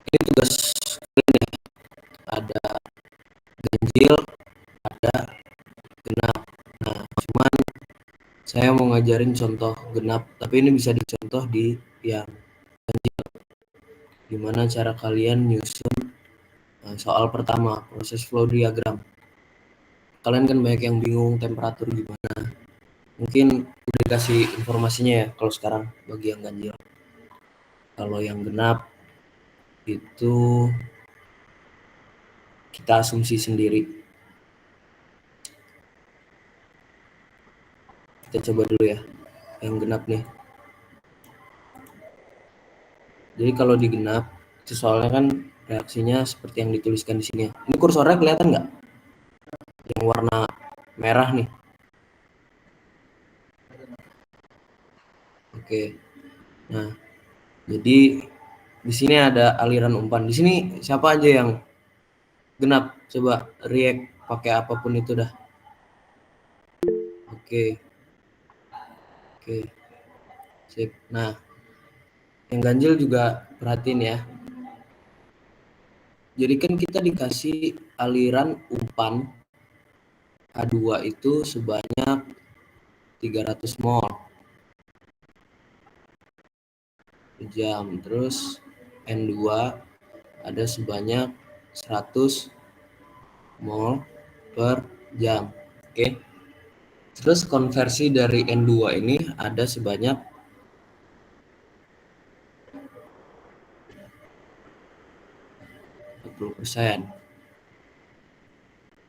Ini tugas kalian ya, ada ganjil, ada genap. Nah, cuman saya mau ngajarin contoh genap, tapi ini bisa dicontoh di yang ganjil. Gimana cara kalian nyusun soal pertama, proses flow diagram. Kalian kan banyak yang bingung temperatur gimana. Mungkin udah dikasih informasinya ya kalau sekarang bagi yang ganjil. Kalau yang genap itu kita asumsi sendiri. Kita coba dulu ya yang genap nih. Jadi kalau digenap itu soalnya kan reaksinya seperti yang dituliskan di sini ya. Ini kursornya kelihatan nggak? Yang warna merah nih. Oke. Nah, jadi di sini ada aliran umpan. Di sini siapa aja yang genap? Coba react pakai apapun itu dah. Oke. Oke. Sip. Nah, yang ganjil juga perhatiin ya. Jadi kan kita dikasih aliran umpan H2 itu sebanyak 300 mol per jam. Terus N2 ada sebanyak 100 mol per jam. Oke. Terus konversi dari N2 ini ada sebanyak 40%.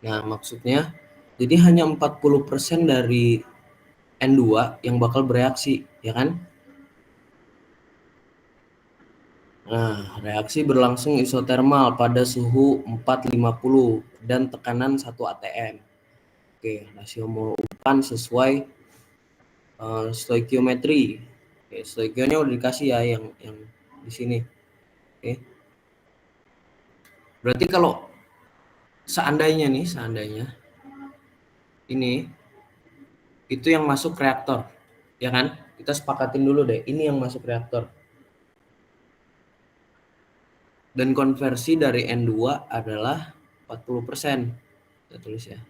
Nah, maksudnya jadi hanya 40% dari N2 yang bakal bereaksi, ya kan? Nah, reaksi berlangsung isotermal pada suhu 450 dan tekanan 1 atm. Oke, rasio mol umpan sesuai stoikiometri. Oke, stoikionya udah dikasih ya yang di sini. Oke. Berarti kalau seandainya ini itu yang masuk reaktor, ya kan? Kita sepakatin dulu deh, ini yang masuk reaktor. Dan konversi dari N2 adalah 40%. Kita tulis ya.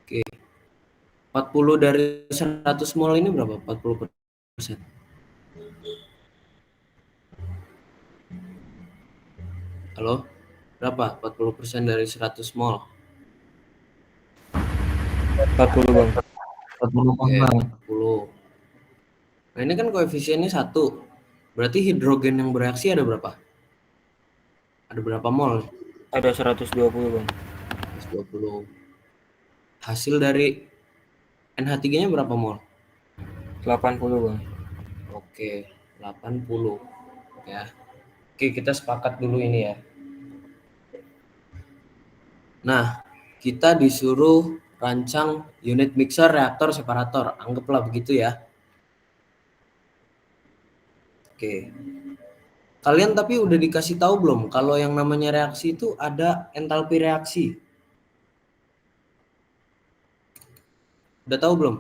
Oke. 40 dari 100 mol ini berapa? 40%. Halo? Berapa? 40% dari 100 mol. 40 bang. 40 Oke, bang. 40. Nah, ini kan koefisiennya 1. Berarti hidrogen yang bereaksi ada berapa? Ada berapa mol? Ada 120 bang. 120. Hasil dari NH3-nya berapa mol? 80 bang. Oke, 80. Ya. Oke, kita sepakat dulu ini ya. Nah, kita disuruh rancang unit mixer, reaktor, separator. Anggaplah begitu ya. Oke. Kalian tapi udah dikasih tahu belum kalau yang namanya reaksi itu ada entalpi reaksi? Udah tahu belum?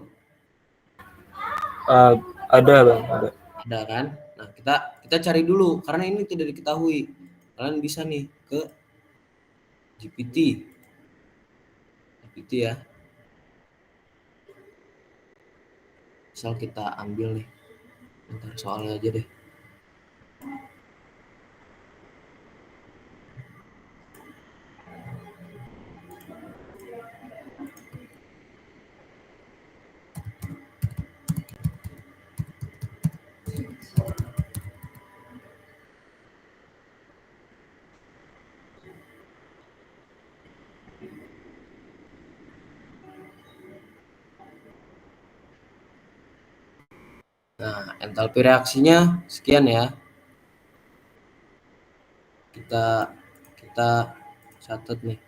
Ada bang, ada. Ada kan? Nah, kita cari dulu karena ini tidak diketahui. Kalian bisa nih ke GPT. GPT ya. Misal kita ambil nih. Bentar soalnya aja deh. Nah, entalpi reaksinya sekian ya. Kita catat nih.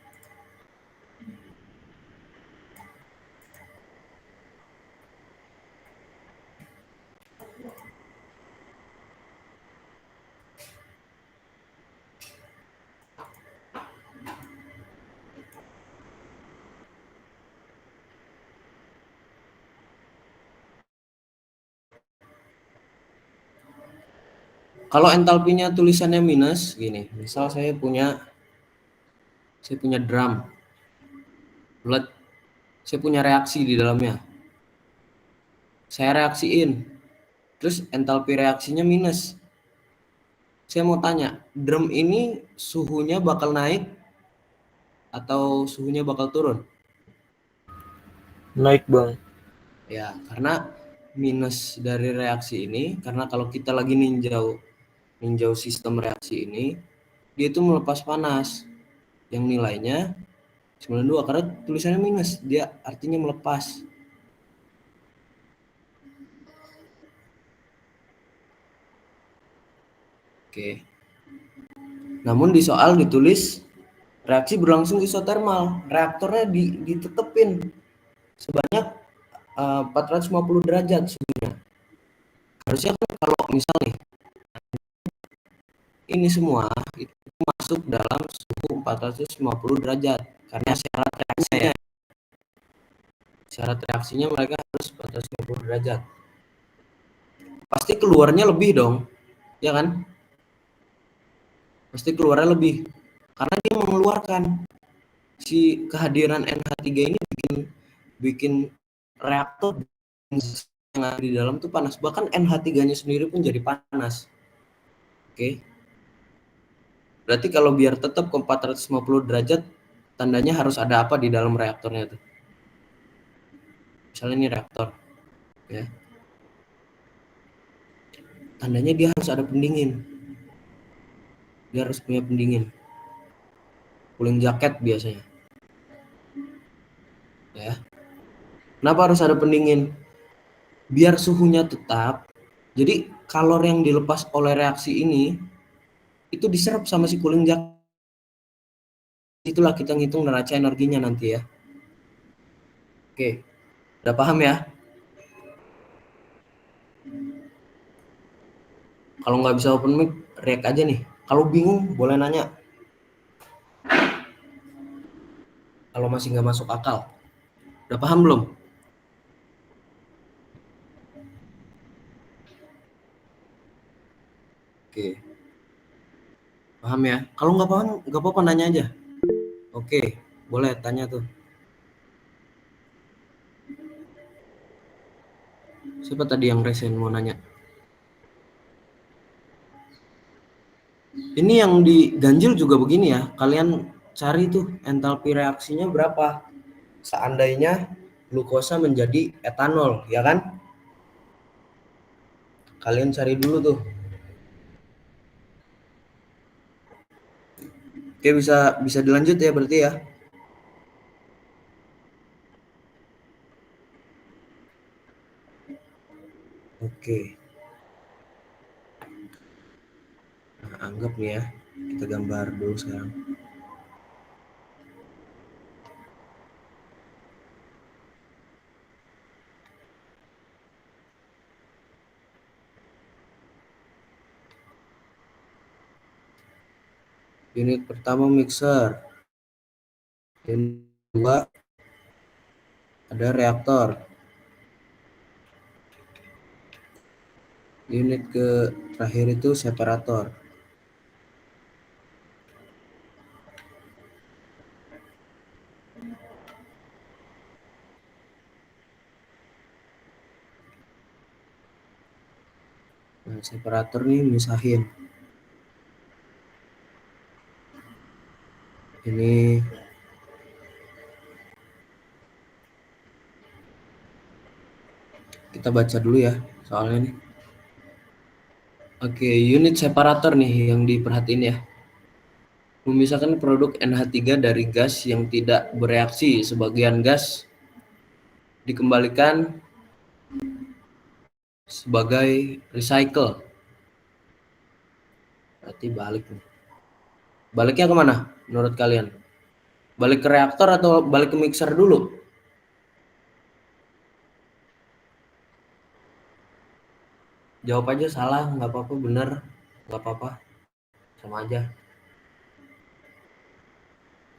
Kalau entalpinya tulisannya minus, gini, misal saya punya drum, bulat, saya punya reaksi di dalamnya, saya reaksiin, terus entalpi reaksinya minus. Saya mau tanya, drum ini suhunya bakal naik atau suhunya bakal turun? Naik bang. Ya, karena minus dari reaksi ini, karena kalau kita lagi ninjau sistem reaksi ini, dia itu melepas panas yang nilainya 92, karena tulisannya minus, dia artinya melepas. Oke. Namun di soal ditulis reaksi berlangsung isotermal, reaktornya ditetepin sebanyak 450 derajat suhunya. Harusnya kan kalau misal nih ini semua itu masuk dalam suhu 450 derajat karena syarat reaksinya mereka harus 450 derajat. Pasti keluarnya lebih dong, ya kan? Pasti keluarnya lebih karena dia mengeluarkan si kehadiran NH3 ini bikin reaktor yang ada di dalam tuh panas, bahkan NH3-nya sendiri pun jadi panas. Oke. Berarti kalau biar tetap ke 450 derajat, tandanya harus ada apa di dalam reaktornya tuh. Misalnya ini reaktor, ya. Tandanya dia harus ada pendingin. Dia harus punya pendingin. Cooling jacket biasanya. Ya. Kenapa harus ada pendingin? Biar suhunya tetap. Jadi kalor yang dilepas oleh reaksi ini itu diserap sama si cooling jacket. Itulah kita ngitung neraca energinya nanti ya. Oke. Udah paham ya? Kalau nggak bisa open mic, react aja nih. Kalau bingung, boleh nanya. Kalau masih nggak masuk akal. Udah paham belum? Oke. Paham ya? Kalau nggak paham, nggak apa-apa, nanya aja. Oke, boleh tanya tuh. Siapa tadi yang resen mau nanya? Ini yang diganjil juga begini ya. Kalian cari tuh entalpi reaksinya berapa. Seandainya glukosa menjadi etanol, ya kan? Kalian cari dulu tuh. Oke, bisa dilanjut ya berarti ya. Oke. Nah, anggap nih ya. Kita gambar dulu sekarang. Unit pertama mixer. Unit kedua ada reaktor. Unit ke terakhir itu separator. Nah, separator nih misahin. Ini kita baca dulu ya soalnya nih. Oke, unit separator nih yang diperhatiin ya. Memisahkan produk NH3 dari gas yang tidak bereaksi. Sebagian gas dikembalikan sebagai recycle. Berarti balik nih. Baliknya kemana menurut kalian? Balik ke reaktor atau balik ke mixer dulu? Jawab aja salah, nggak apa-apa, bener, nggak apa-apa, sama aja.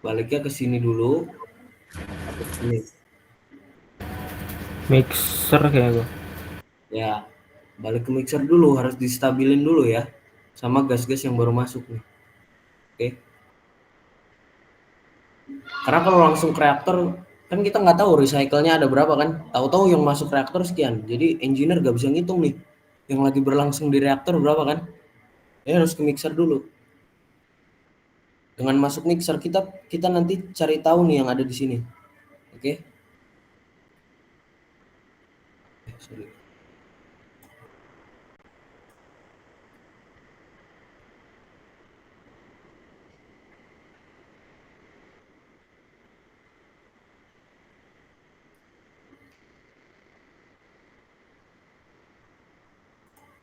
Baliknya ke sini dulu atau ke sini? Mixer kayak bang. Ya, balik ke mixer dulu, harus distabilin dulu ya. sama gas-gas yang baru masuk nih. Oke. Karena kalau langsung ke reaktor kan kita nggak tahu recycle-nya ada berapa kan. Tahu-tahu yang masuk reaktor sekian. Jadi engineer nggak bisa ngitung nih yang lagi berlangsung di reaktor berapa kan. Ya harus ke mixer dulu. Dengan masuk mixer kita kita nanti cari tahu nih yang ada di sini. Oke. Sorry.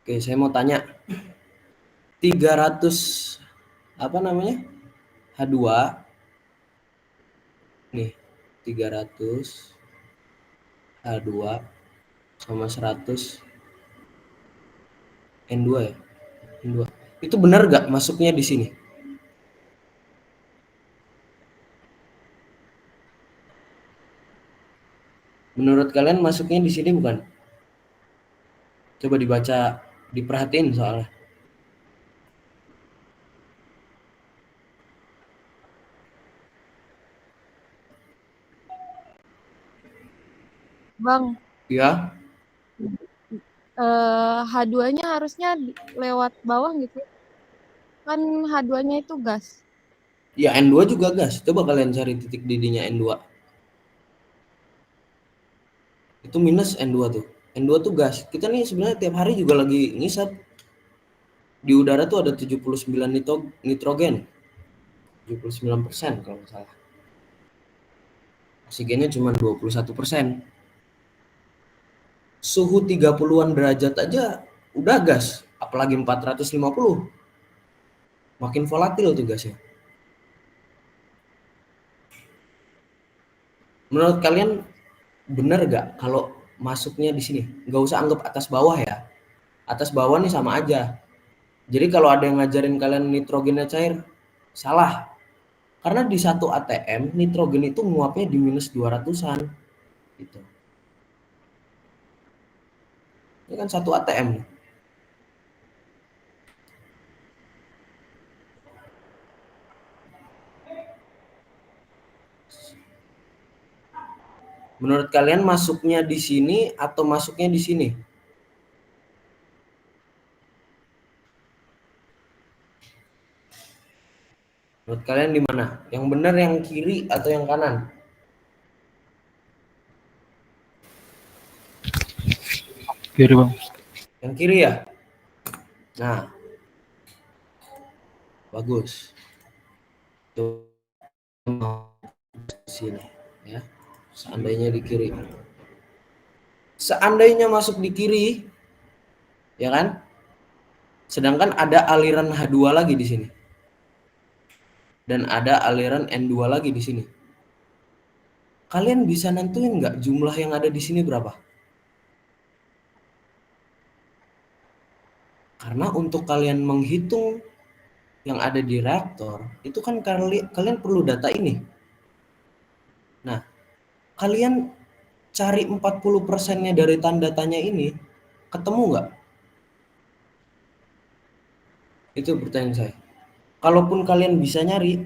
Oke, saya mau tanya 300 apa namanya? H2 nih 300 H2 sama 100 N2 ya. N2. Itu benar nggak masuknya di sini? Menurut kalian masuknya di sini bukan? Coba dibaca, diperhatiin soalnya. Bang, Ya, H2-nya harusnya lewat bawah gitu. Kan H2-nya itu gas. ya N2 juga gas. Coba kalian cari titik didihnya N2. Itu minus N2 tuh. N2 tuh gas. Kita nih sebenarnya tiap hari juga lagi ngisap. Di udara tuh ada 79 nitrogen. 79% kalau nggak salah. Oksigennya cuma 21%. Suhu 30-an derajat aja udah gas. Apalagi 450. Makin volatil tuh gasnya. Menurut kalian benar gak kalau masuknya di sini? Nggak usah anggap atas bawah ya. Atas bawah nih sama aja. Jadi kalau ada yang ngajarin kalian nitrogennya cair, salah. Karena di satu ATM nitrogen itu nguapnya di minus 200-an. Gitu. Ini kan satu ATM. Menurut kalian masuknya di sini atau masuknya di sini? Menurut kalian di mana? Yang benar yang kiri atau yang kanan? Kiri bang. Yang kiri ya? Nah, bagus. Tuh sini ya. Seandainya di kiri. Seandainya masuk di kiri, ya kan? Sedangkan ada aliran H2 lagi di sini. Dan ada aliran N2 lagi di sini. Kalian bisa nentuin nggak jumlah yang ada di sini berapa? Karena untuk kalian menghitung yang ada di reaktor, itu kan kalian perlu data ini. Nah, kalian cari 40%-nya dari tanda tanya ini, ketemu nggak? Itu pertanyaan saya. Kalaupun kalian bisa nyari,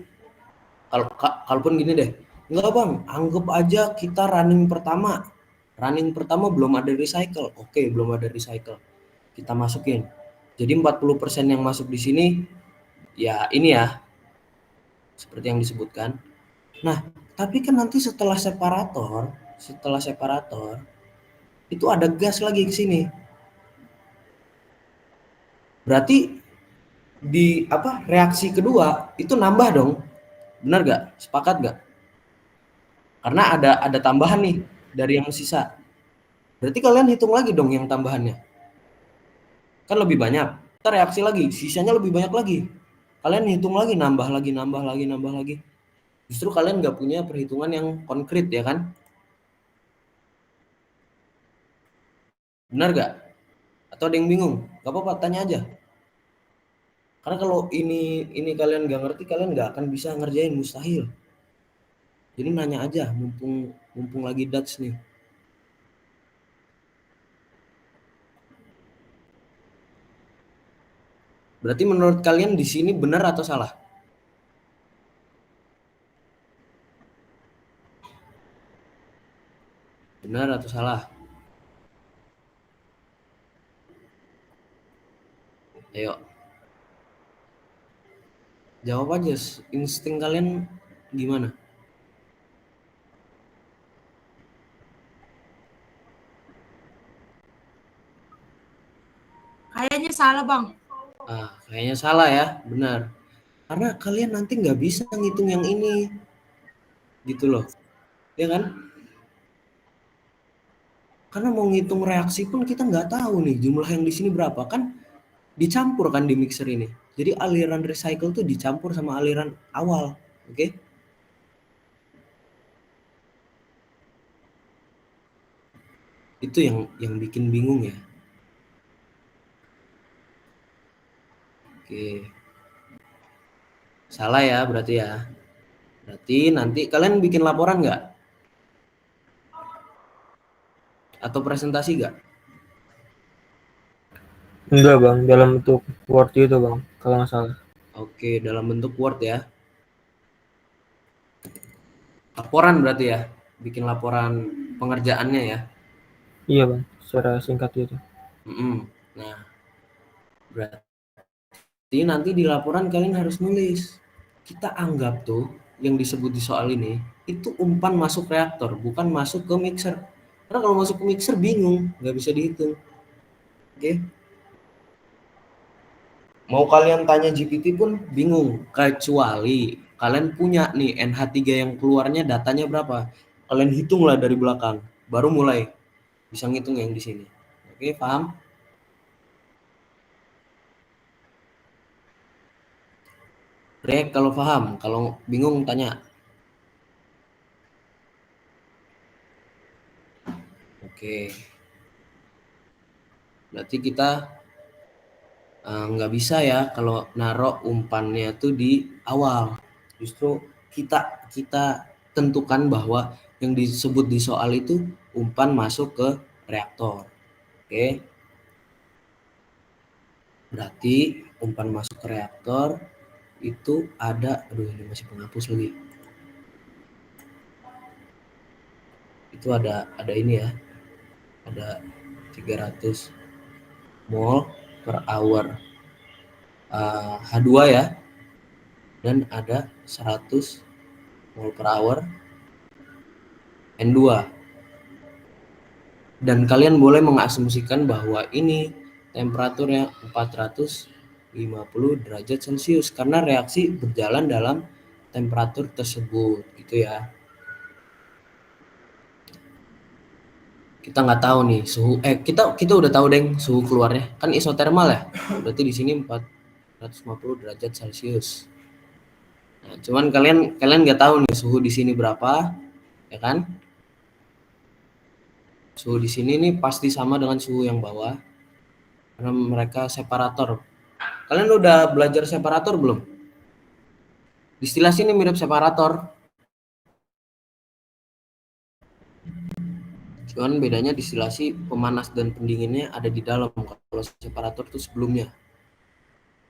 kalaupun gini deh, enggak bang, anggap aja kita running pertama. Running pertama belum ada recycle. Oke, belum ada recycle. Kita masukin. Jadi 40% yang masuk di sini, ya ini ya, seperti yang disebutkan. Nah, tapi kan nanti setelah separator, itu ada gas lagi ke sini. Berarti di reaksi kedua itu nambah dong. Benar gak? Sepakat gak? Karena ada tambahan nih dari yang sisa. Berarti kalian hitung lagi dong yang tambahannya. Kan lebih banyak. Kita reaksi lagi, sisanya lebih banyak lagi. Kalian hitung lagi, nambah lagi, nambah lagi, nambah lagi. Justru kalian nggak punya perhitungan yang konkret ya kan? Benar gak? Atau ada yang bingung? Gak apa-apa, tanya aja. Karena kalau ini kalian nggak ngerti, kalian nggak akan bisa ngerjain, mustahil. Jadi nanya aja, mumpung lagi Dutch nih. Berarti menurut kalian di sini benar atau salah? Benar atau salah? Ayo, jawab aja. Insting kalian gimana? Kayaknya salah, Bang. Kayaknya salah ya, benar. Karena kalian nanti nggak bisa ngitung yang ini, gitu loh, ya kan? Karena mau ngitung reaksi pun kita nggak tahu nih jumlah yang di sini berapa, kan dicampur kan di mixer ini. Jadi aliran recycle tuh dicampur sama aliran awal, oke? Itu yang bikin bingung ya. Oke. Salah ya berarti ya. Berarti nanti kalian bikin laporan nggak? Atau presentasi nggak? Enggak bang, dalam bentuk Word itu bang, kalau nggak salah. Oke, dalam bentuk Word ya. Laporan berarti ya. Bikin laporan pengerjaannya ya. Iya bang, secara singkat itu. Nah, berarti nanti di laporan kalian harus nulis. Kita anggap tuh yang disebut di soal ini itu umpan masuk reaktor, bukan masuk ke mixer. Karena kalau masuk ke mixer bingung, nggak bisa dihitung. Oke? Mau kalian tanya GPT pun bingung, kecuali kalian punya nih NH3 yang keluarnya datanya berapa. Kalian hitunglah dari belakang, baru mulai bisa ngitung yang di sini. Oke, paham? Rek kalau paham, kalau bingung tanya. Oke. Berarti kita nggak bisa ya kalau naruh umpannya tuh di awal. Justru kita tentukan bahwa yang disebut di soal itu umpan masuk ke reaktor. Oke. Berarti umpan masuk ke reaktor itu ada, aduh ini masih penghapus lagi. Itu ada ini ya. Ada 300 mol per hour H2 ya. Dan ada 100 mol per hour N2. Dan kalian boleh mengasumsikan bahwa ini temperaturnya 450 derajat Celcius karena reaksi berjalan dalam temperatur tersebut gitu ya. Kita nggak tahu nih suhu kita udah tahu deh suhu keluarnya kan isotermal ya. Berarti di sini 450 derajat Celcius. Nah, cuman kalian nggak tahu nih suhu di sini berapa, ya kan? Suhu di sini nih pasti sama dengan suhu yang bawah karena mereka separator. Kalian udah belajar separator belum? Distilasi ini mirip separator. Cuman bedanya distilasi pemanas dan pendinginnya ada di dalam. Kalau separator tuh sebelumnya.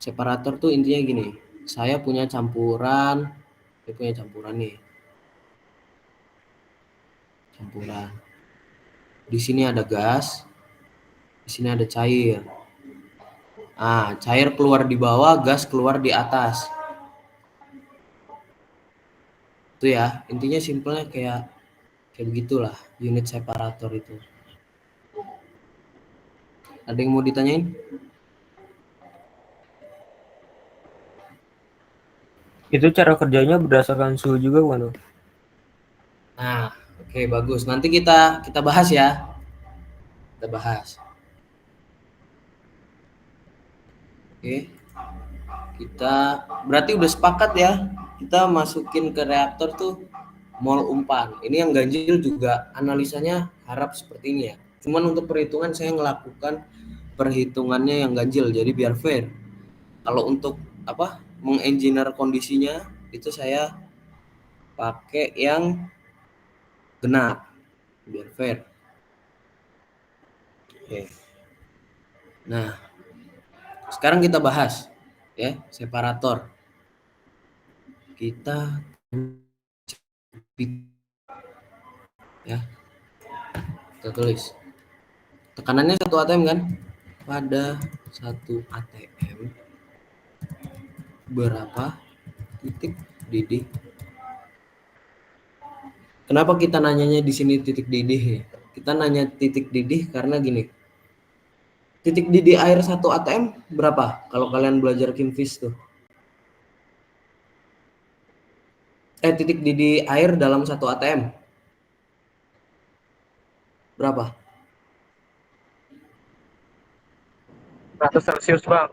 Separator tuh intinya gini. Saya punya campuran nih. Campuran. Di sini ada gas, di sini ada cair. Cair keluar di bawah, gas keluar di atas. Itu ya, intinya simpelnya kayak begitulah unit separator itu. Ada yang mau ditanyain? Itu cara kerjanya berdasarkan suhu juga bukan? Nah, oke, bagus. Nanti kita bahas ya. Kita bahas. Oke. Kita berarti udah sepakat ya. Kita masukin ke reaktor tuh mol umpan. Ini yang ganjil juga analisanya harap seperti ini ya. Cuman untuk perhitungan saya melakukan perhitungannya yang ganjil jadi biar fair. Kalau untuk mengengineer kondisinya itu saya pakai yang genap biar fair. Oke. Nah, sekarang kita bahas ya, separator. Kita ya, kita tulis. Tekanannya 1 atm kan? Pada 1 atm berapa titik didih? Kenapa kita nanyanya di sini titik didih? Kita nanya titik didih karena gini. Titik didih air 1 atm berapa? Kalau kalian belajar kimfis tuh. Titik didih air dalam 1 atm berapa? 100 Celcius bang.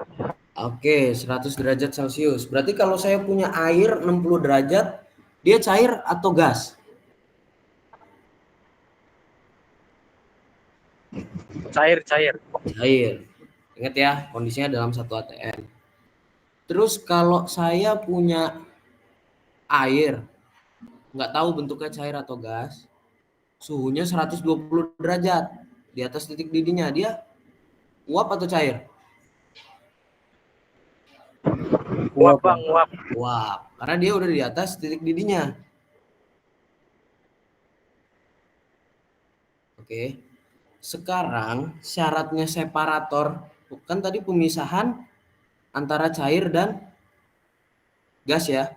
Oke, 100 derajat Celcius. Berarti kalau saya punya air 60 derajat, dia cair atau gas? Cair. Cair. Ingat ya, kondisinya dalam 1 atm. Terus kalau saya punya air, nggak tahu bentuknya cair atau gas, suhunya 120 derajat di atas titik didihnya, dia uap atau cair? Uap bang, uap. Uap, karena dia udah di atas titik didihnya. Oke. Sekarang syaratnya separator, kan tadi pemisahan antara cair dan gas ya,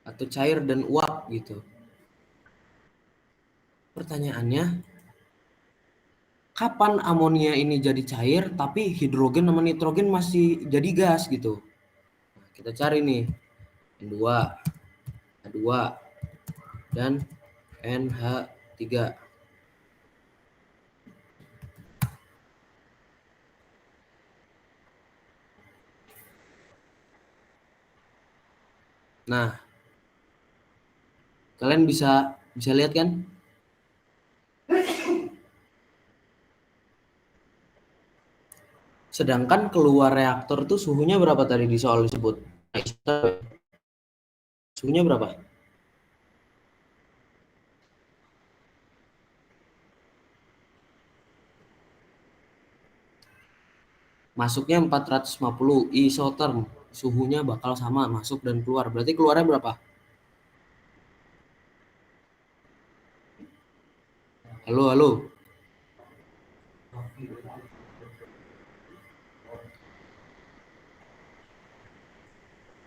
atau cair dan uap gitu. Pertanyaannya, kapan amonia ini jadi cair tapi hidrogen sama nitrogen masih jadi gas gitu? Nah, kita cari nih N2, H2, dan NH3. Nah, kalian bisa lihat kan? Sedangkan keluar reaktor tuh suhunya berapa tadi di soal disebut? Suhunya berapa? Masuknya 450 isotherm, suhunya bakal sama masuk dan keluar. Berarti keluarnya berapa? Halo.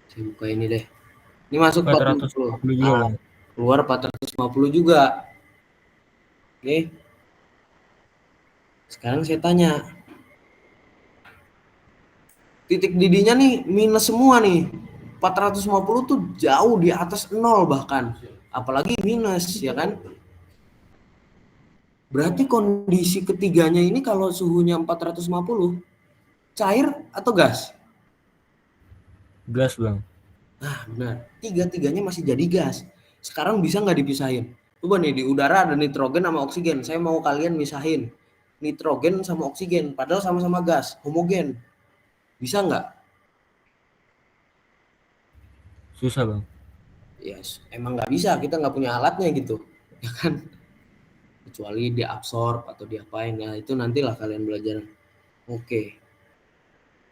Saya buka ini deh. Ini masuk 450. 450 juga bang. Keluar 450 juga. Oke. Sekarang saya tanya. Titik didihnya nih minus semua nih. 450 tuh jauh di atas 0 bahkan. Apalagi minus, ya kan? Berarti kondisi ketiganya ini kalau suhunya 450, cair atau gas? Gas bang. Nah, benar. Tiga-tiganya masih jadi gas. Sekarang bisa nggak dipisahin? Coba nih, di udara ada nitrogen sama oksigen. Saya mau kalian misahin nitrogen sama oksigen. Padahal sama-sama gas, homogen. Bisa nggak? Susah bang. Yes, emang nggak bisa. Kita nggak punya alatnya gitu. Ya kan? Kecuali diabsorb atau diapain. Ya, itu nantilah kalian belajar. Oke.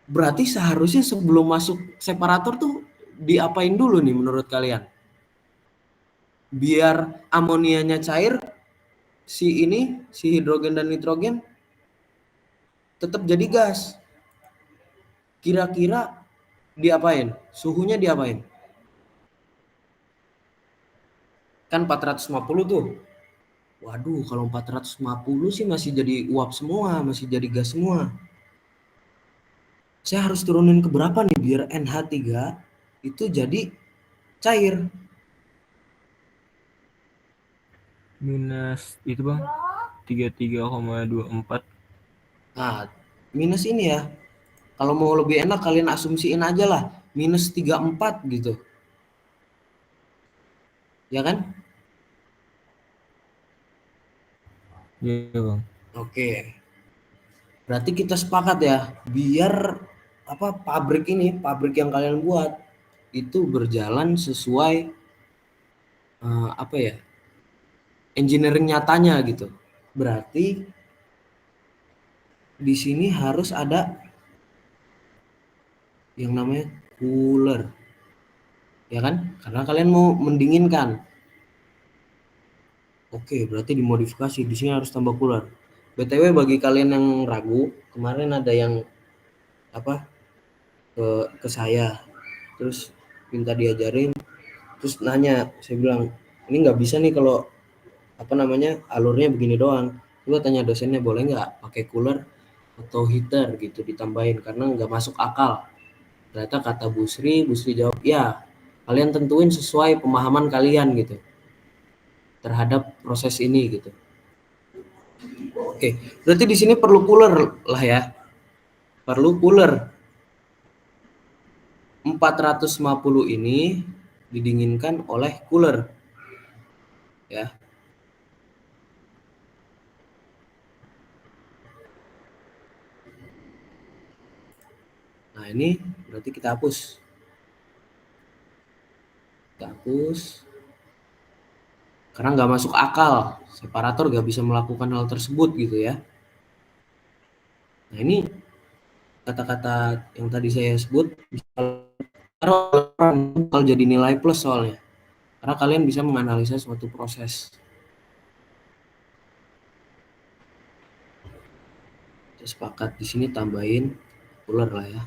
Berarti seharusnya sebelum masuk separator tuh diapain dulu nih menurut kalian? Biar amonianya cair, si hidrogen dan nitrogen tetap jadi gas. Kira-kira diapain? Suhunya diapain? Kan 450 tuh. Waduh, kalau 450 sih masih jadi uap semua, masih jadi gas semua. Saya harus turunin ke berapa nih biar NH3 itu jadi cair? Minus itu bang. 33,24. Nah, minus ini ya. Kalau mau lebih enak kalian asumsiin aja lah, minus 34 gitu. Ya kan? Iya bang. Oke. Berarti kita sepakat ya, biar pabrik yang kalian buat itu berjalan sesuai engineering nyatanya gitu. Berarti di sini harus ada yang namanya cooler. Ya kan? Karena kalian mau mendinginkan. Oke, berarti dimodifikasi. Di sini harus tambah cooler. BTW bagi kalian yang ragu, kemarin ada yang apa ke saya, terus minta diajarin, terus nanya, saya bilang ini nggak bisa nih kalau apa namanya alurnya begini doang. Coba tanya dosennya boleh nggak pakai cooler atau heater gitu ditambahin karena nggak masuk akal. Ternyata kata Busri jawab ya kalian tentuin sesuai pemahaman kalian gitu terhadap proses ini gitu. Oke, berarti di sini perlu cooler lah ya. Perlu cooler. 450 ini didinginkan oleh cooler ya. Nah, ini berarti kita hapus. Kita hapus karena nggak masuk akal. Separator nggak bisa melakukan hal tersebut gitu ya. Nah, ini kata-kata yang tadi saya sebut kalau jadi nilai plus soalnya. Karena kalian bisa menganalisa suatu proses. Kita sepakat di sini tambahin cooler lah ya.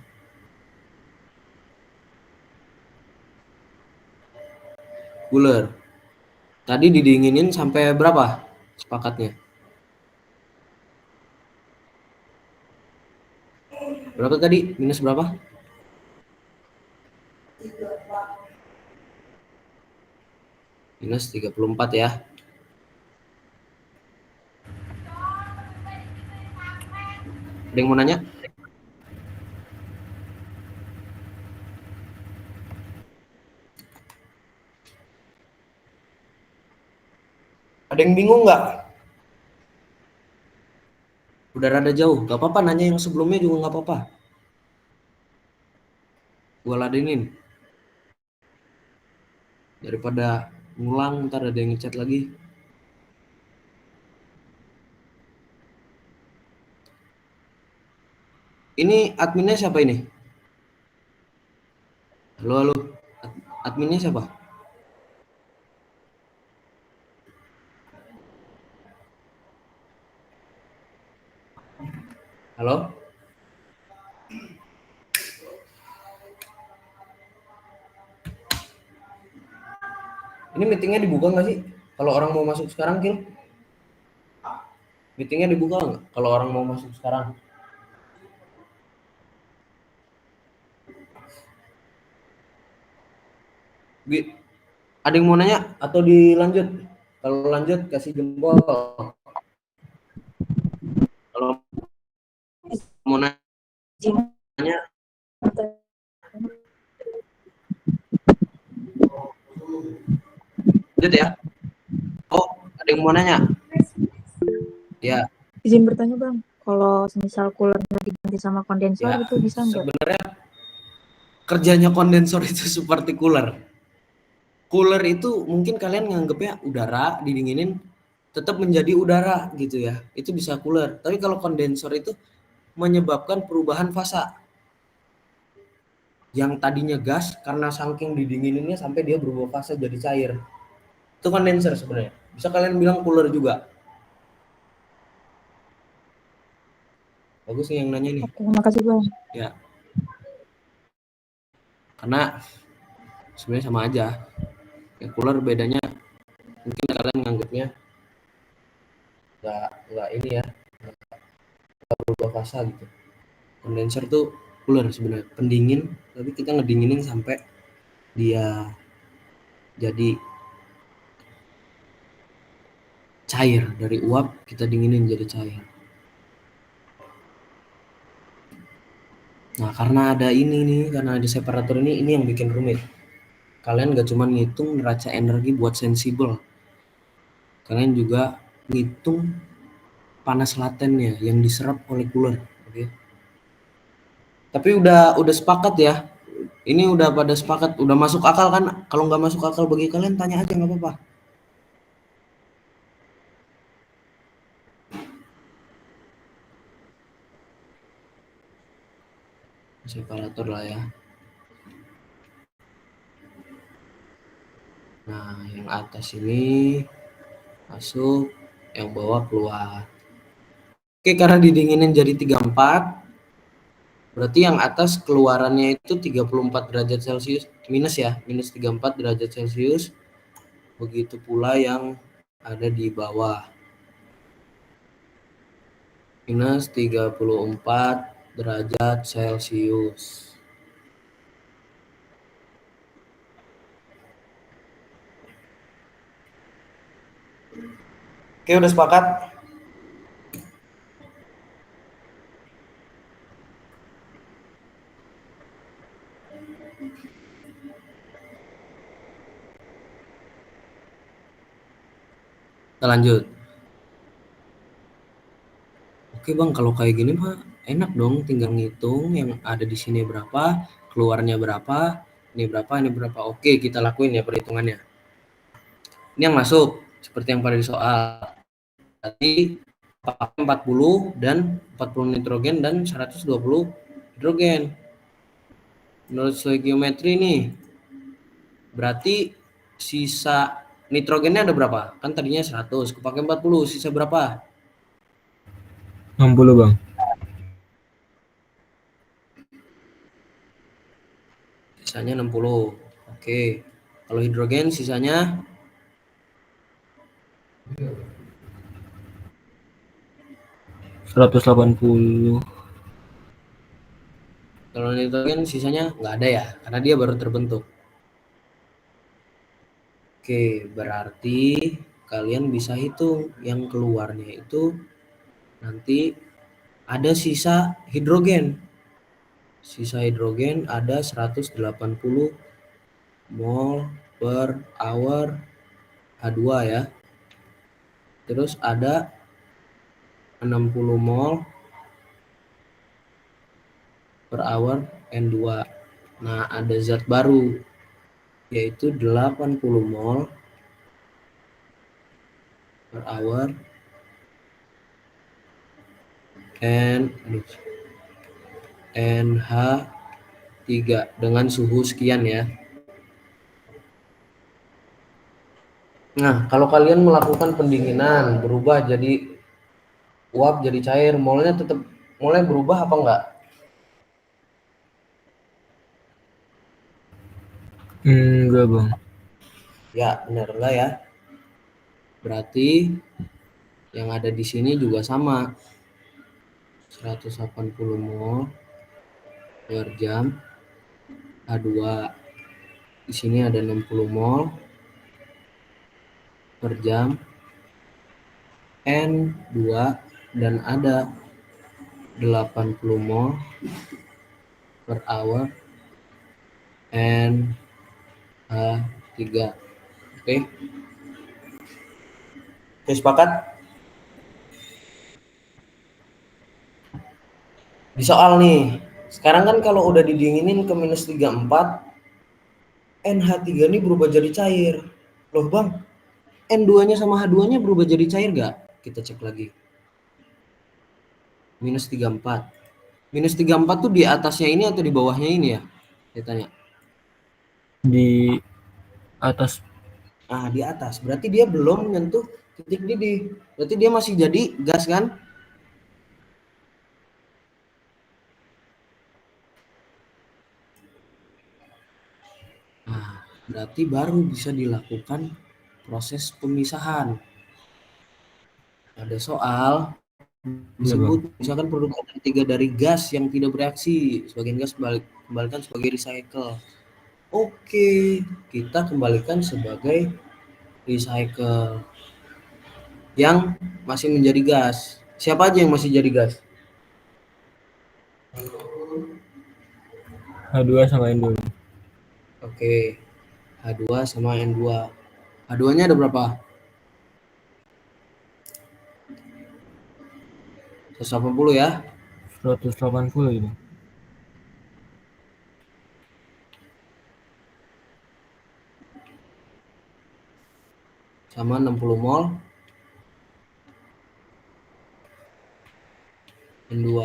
Cooler. Tadi didinginin sampai berapa sepakatnya? Berapa tadi? Minus berapa? Minus 34 ya. Ada yang mau nanya? Ada yang bingung nggak? Udah rada jauh, nggak apa-apa. Nanya yang sebelumnya juga nggak apa-apa. Gua ladenin. Daripada ngulang, ntar ada yang ngechat lagi. Ini adminnya siapa ini? Halo, halo. Adminnya siapa? Halo? Ini meetingnya dibuka nggak sih? Kalau orang mau masuk sekarang, Kil? Meetingnya dibuka nggak? Kalau orang mau masuk sekarang? Ada yang mau nanya atau dilanjut? Kalau lanjut kasih jempol. Kalau mau nanya lanjut ya. Oh, ada yang mau nanya? Ya. Izin bertanya bang, kalau misal coolernya diganti sama kondensor Ya, itu bisa nggak? sebenarnya kerjanya kondensor itu seperti cooler. Cooler itu mungkin kalian nganggapnya udara didinginin tetap menjadi udara gitu ya. Itu bisa cooler. Tapi kalau kondensor itu menyebabkan perubahan fasa. Yang tadinya gas karena saking didingininnya sampai dia berubah fasa jadi cair. Itu kondenser sebenarnya. Bisa kalian bilang cooler juga. Bagus nih yang nanya nih. Oke, makasih bang. Ya. Karena sebenarnya sama aja. Ya, cooler bedanya mungkin kalian nganggapnya nggak ini ya, nggak berubah fasa gitu. Kondenser tuh cooler sebenarnya, pendingin, tapi kita ngedinginin sampai dia jadi cair. Dari uap kita dinginin jadi cair. Nah, karena ada ini nih, karena ada separator ini yang bikin rumit. Kalian gak cuma ngitung neraca energi buat sensibel, kalian juga ngitung panas latennya yang diserap oleh cooler. Oke. Tapi udah sepakat ya. Ini udah pada sepakat, udah masuk akal kan? Kalau nggak masuk akal bagi kalian tanya aja nggak apa-apa. Separator lah ya. atas ini masuk, yang bawah keluar. Oke, karena didinginin jadi 34, berarti yang atas keluarannya itu 34 derajat Celcius, minus ya, minus 34 derajat Celcius. Begitu pula yang ada di bawah. Minus 34 derajat Celcius. Oke, udah sepakat? Kita lanjut. Oke bang, kalau kayak gini mah enak dong, tinggal ngitung yang ada di sini berapa, keluarnya berapa, ini berapa, ini berapa. Oke, kita lakuin ya perhitungannya. Ini yang masuk, seperti yang pada di soal. Tadi 40 dan 40 nitrogen dan 120 hidrogen. Menurut stoikiometri nih, berarti sisa nitrogennya ada berapa? Kan tadinya 100, kepake 40, sisa berapa? 60 bang. Sisanya 60. Oke. Kalau hidrogen sisanya 180. kalau nitrogen sisanya nggak ada ya, karena dia baru terbentuk. Oke, berarti kalian bisa hitung yang keluarnya itu nanti ada sisa hidrogen. Sisa hidrogen ada 180 mol per hour H2 ya. Terus ada 60 mol per hour N2. Nah, ada zat baru yaitu 80 mol per hour NH3 dengan suhu sekian ya. Nah, kalau kalian melakukan pendinginan berubah jadi uap jadi cair, molnya tetap molnya berubah apa enggak? Enggak bang. Ya, benar enggak ya? Berarti yang ada di sini juga sama. 180 mol per jam H2. Di sini ada 60 mol per jam N2 dan ada 80 mol per hour NH3. Oke. Oke, sepakat? Di soal nih, sekarang kan kalau udah didinginin ke minus 34, NH3 ini berubah jadi cair. Loh bang, N2-nya sama H2-nya berubah jadi cair nggak? Kita cek lagi. Minus 34. Minus 34 tuh di atasnya ini atau di bawahnya ini ya? Saya tanya. Di atas. Ah, di atas. Berarti dia belum menyentuh titik didih. Berarti dia masih jadi gas kan? Nah, berarti baru bisa dilakukan proses pemisahan. Ada soal disebut misalkan produk ketiga dari gas yang tidak bereaksi, sebagian gas kembalikan sebagai recycle. Oke, kita kembalikan sebagai recycle yang masih menjadi gas. Siapa aja yang masih jadi gas? H2 sama N2. Oke, H2 sama N2. H2-nya ada berapa? 180 ya. 180 gitu. Sama 60 mol N2.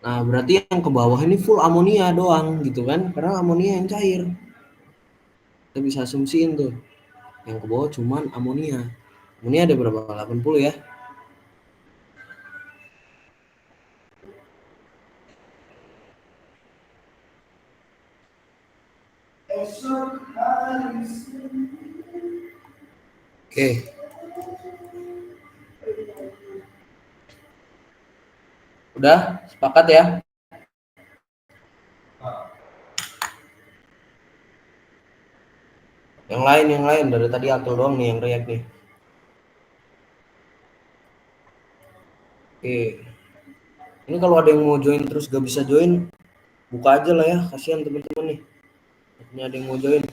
Nah, berarti yang ke bawah ini full amonia doang gitu kan? Karena amonia yang cair. Kita bisa asumsiin tuh. Yang ke bawah cuman amonia. Amonia ada berapa? 80 ya. Oke. Udah sepakat ya? Yang lain dari tadi Atul doang nih yang react nih. Oke. Ini kalau ada yang mau join terus gak bisa join, buka aja lah ya, kasihan teman-teman nih. Ini ada yang mau join.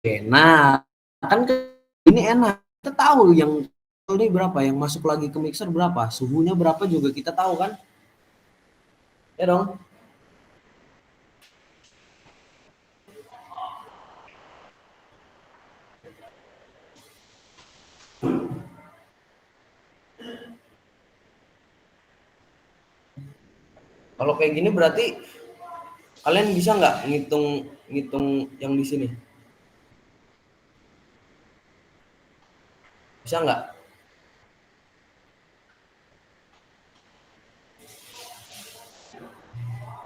Oke, nah kan ini enak. Kita tahu yang ini berapa, yang masuk lagi ke mixer berapa, suhunya berapa juga kita tahu kan? Ya dong. Kalau kayak gini berarti kalian bisa nggak ngitung yang di sini? Bisa nggak?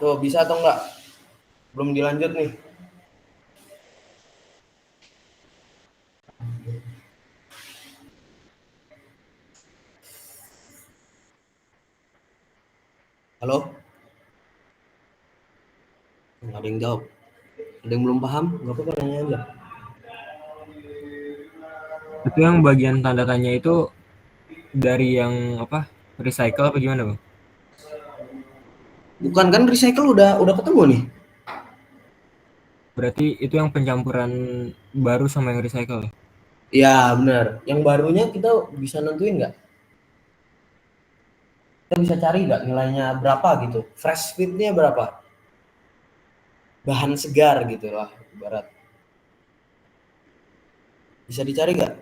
Tuh bisa atau enggak? Belum dilanjut nih. Halo? Nggak ada yang jawab. Ada yang belum paham? Nggak apa-apa, nanya aja. Itu yang bagian tanda tanya itu dari yang apa? Recycle apa gimana, Bang? Bukan kan recycle udah ketemu nih. Berarti itu yang pencampuran baru sama yang recycle ya? Ya benar. Yang barunya kita bisa nentuin nggak? Kita bisa cari nggak nilainya berapa gitu? Fresh fit-nya berapa? Bahan segar gitu lah ibarat. Bisa dicari nggak?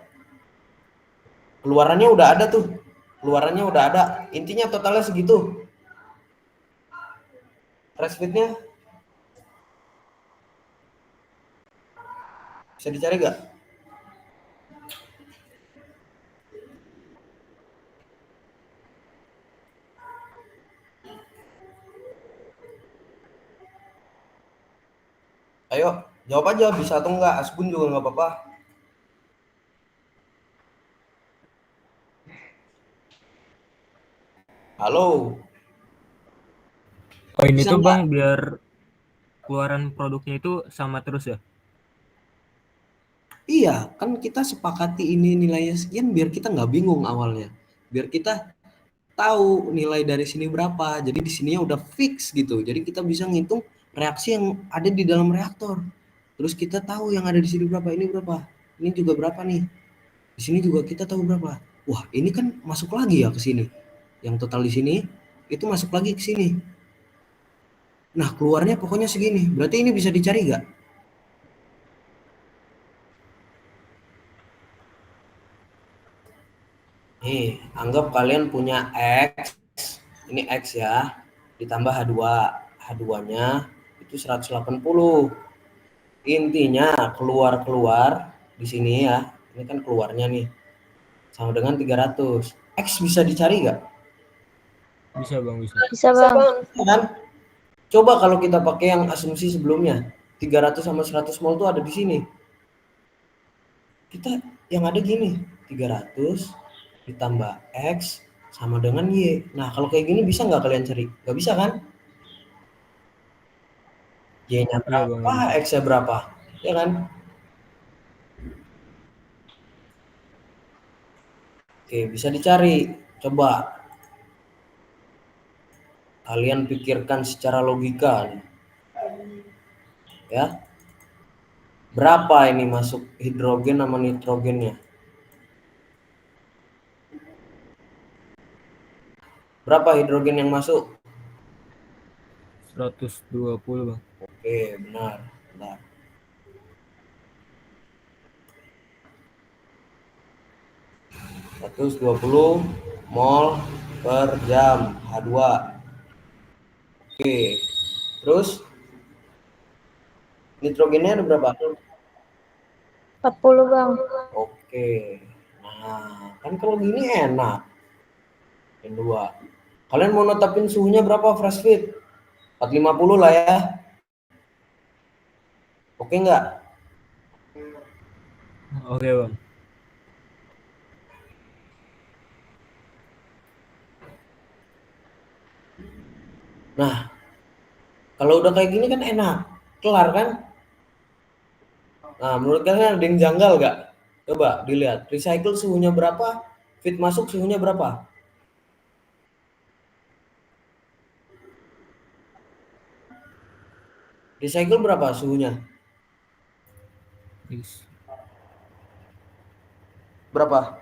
Keluarannya udah ada tuh. Keluarannya udah ada. Intinya totalnya segitu. Fresh fit-nya bisa dicari nggak? Ayo, jawab aja bisa atau enggak. Asbun juga nggak apa-apa. Halo. Oh ini Bisa tuh enggak? Bang biar keluaran produknya itu sama terus ya? Iya, kan kita sepakati ini nilainya sekian biar kita nggak bingung awalnya. Biar kita tahu nilai dari sini berapa. Jadi di sininya udah fix gitu. Jadi kita bisa ngitung reaksi yang ada di dalam reaktor. Terus kita tahu yang ada di sini berapa, ini berapa. Ini juga berapa nih. Di sini juga kita tahu berapa. Wah, ini kan masuk lagi ya ke sini. Yang total di sini itu masuk lagi ke sini. Nah, keluarnya pokoknya segini. Berarti ini bisa dicari nggak? Nih, anggap kalian punya X, ini X ya, ditambah H2. H2-nya itu 180. Intinya keluar di sini ya, ini kan keluarnya nih, sama dengan 300. X bisa dicari nggak? Bisa Bang, bisa. Bisa, Bang. Bisa kan? Coba kalau kita pakai yang asumsi sebelumnya, 300 sama 100 mol itu ada di sini. Kita yang ada gini, 300 ditambah X sama dengan Y. Nah, kalau kayak gini bisa nggak kalian cari? Nggak bisa kan? Y-nya Iya Bang, berapa, nggak bisa. X-nya berapa? Ya kan? Oke, bisa dicari. Coba kalian pikirkan secara logika nih. Ya. Berapa ini masuk hidrogen sama nitrogennya? Berapa hidrogen yang masuk? 120 Bang. Oke, benar. Benar. 120 mol per jam H2. Oke. Terus Nitrogennya ada berapa? 40 Bang. Oke. Nah, kan kalau gini enak. Yang dua. Kalian mau netapin suhunya berapa fresh feed? 450 lah ya. Oke nggak? Oke Bang. Nah, kalau udah kayak gini kan enak. Kelar kan? Nah, menurut kalian ada yang janggal nggak? Coba dilihat. Recycle suhunya berapa? Feed masuk suhunya berapa? Recycle berapa suhunya? Yes. Berapa?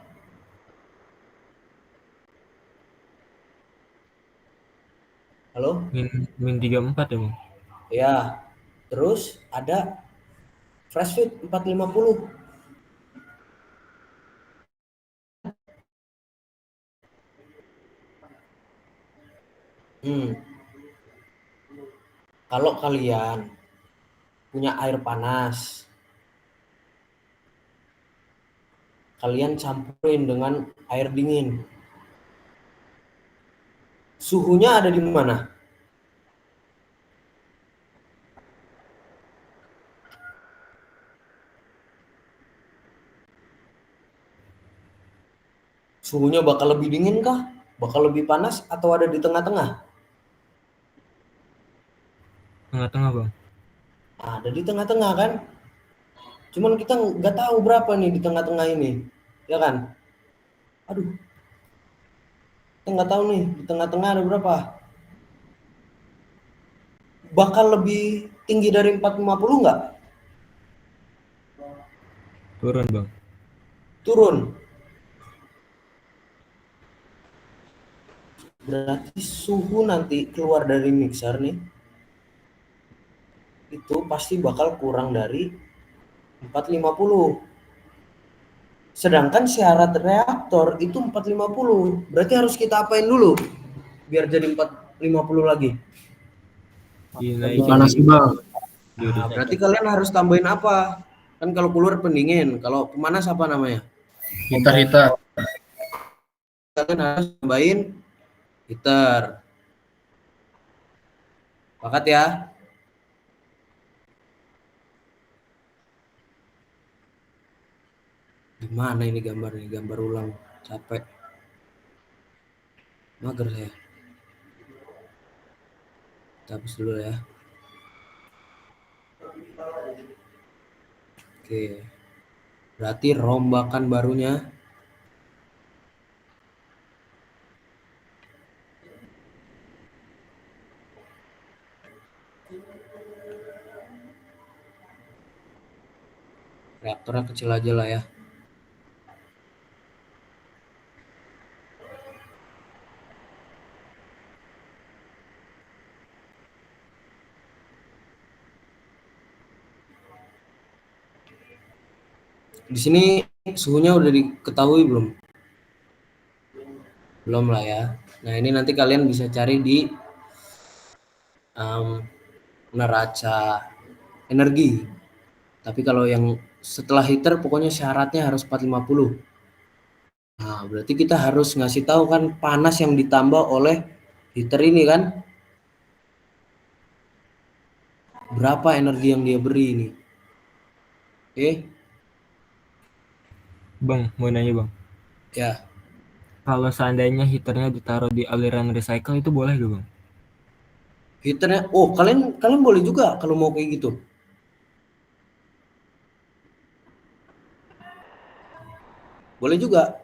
Halo? Min 34 ya Bang. Ya. Terus ada fresh feed 450. Kalau kalian punya air panas, kalian campurin dengan air dingin. Suhunya ada di mana? Suhunya bakal lebih dingin kah? Bakal lebih panas atau ada di tengah-tengah? Tengah-tengah Bang. Ada di tengah-tengah kan? Cuman kita nggak tahu berapa nih di tengah-tengah ini, ya kan? Aduh, kita nggak tahu nih di tengah-tengah ada berapa. Bakal lebih tinggi dari 450 nggak? Turun Bang. Turun. Berarti suhu nanti keluar dari mixer nih, itu pasti bakal kurang dari 450. Sedangkan syarat reaktor itu 450. Berarti harus kita apain dulu biar jadi 450 lagi? Dinaikin Panas lagi Bang. di Nah, berarti recycle. kalian harus tambahin apa? Kan kalau keluar pendingin, kalau pemanas apa namanya? Hitar-hitar. Kalian harus tambahin heater. Pakat ya? Gimana ini gambarnya? Gambar ulang. Capek. Mager saya. Kita hapus dulu ya. Oke. Berarti rombakan barunya reaktornya kecil aja lah ya. Di sini suhunya udah diketahui belum? Belum lah ya. Nah, ini nanti kalian bisa cari di neraca energi. Tapi kalau yang setelah heater pokoknya syaratnya harus 450. Nah, berarti kita harus ngasih tahu kan panas yang ditambah oleh heater ini kan. Berapa energi yang dia beri ini. Oke? Bang, mau nanya Bang. Ya. Kalau seandainya heaternya ditaruh di aliran recycle itu boleh gak Bang? Heaternya, oh kalian boleh juga kalau mau kayak gitu. Boleh juga.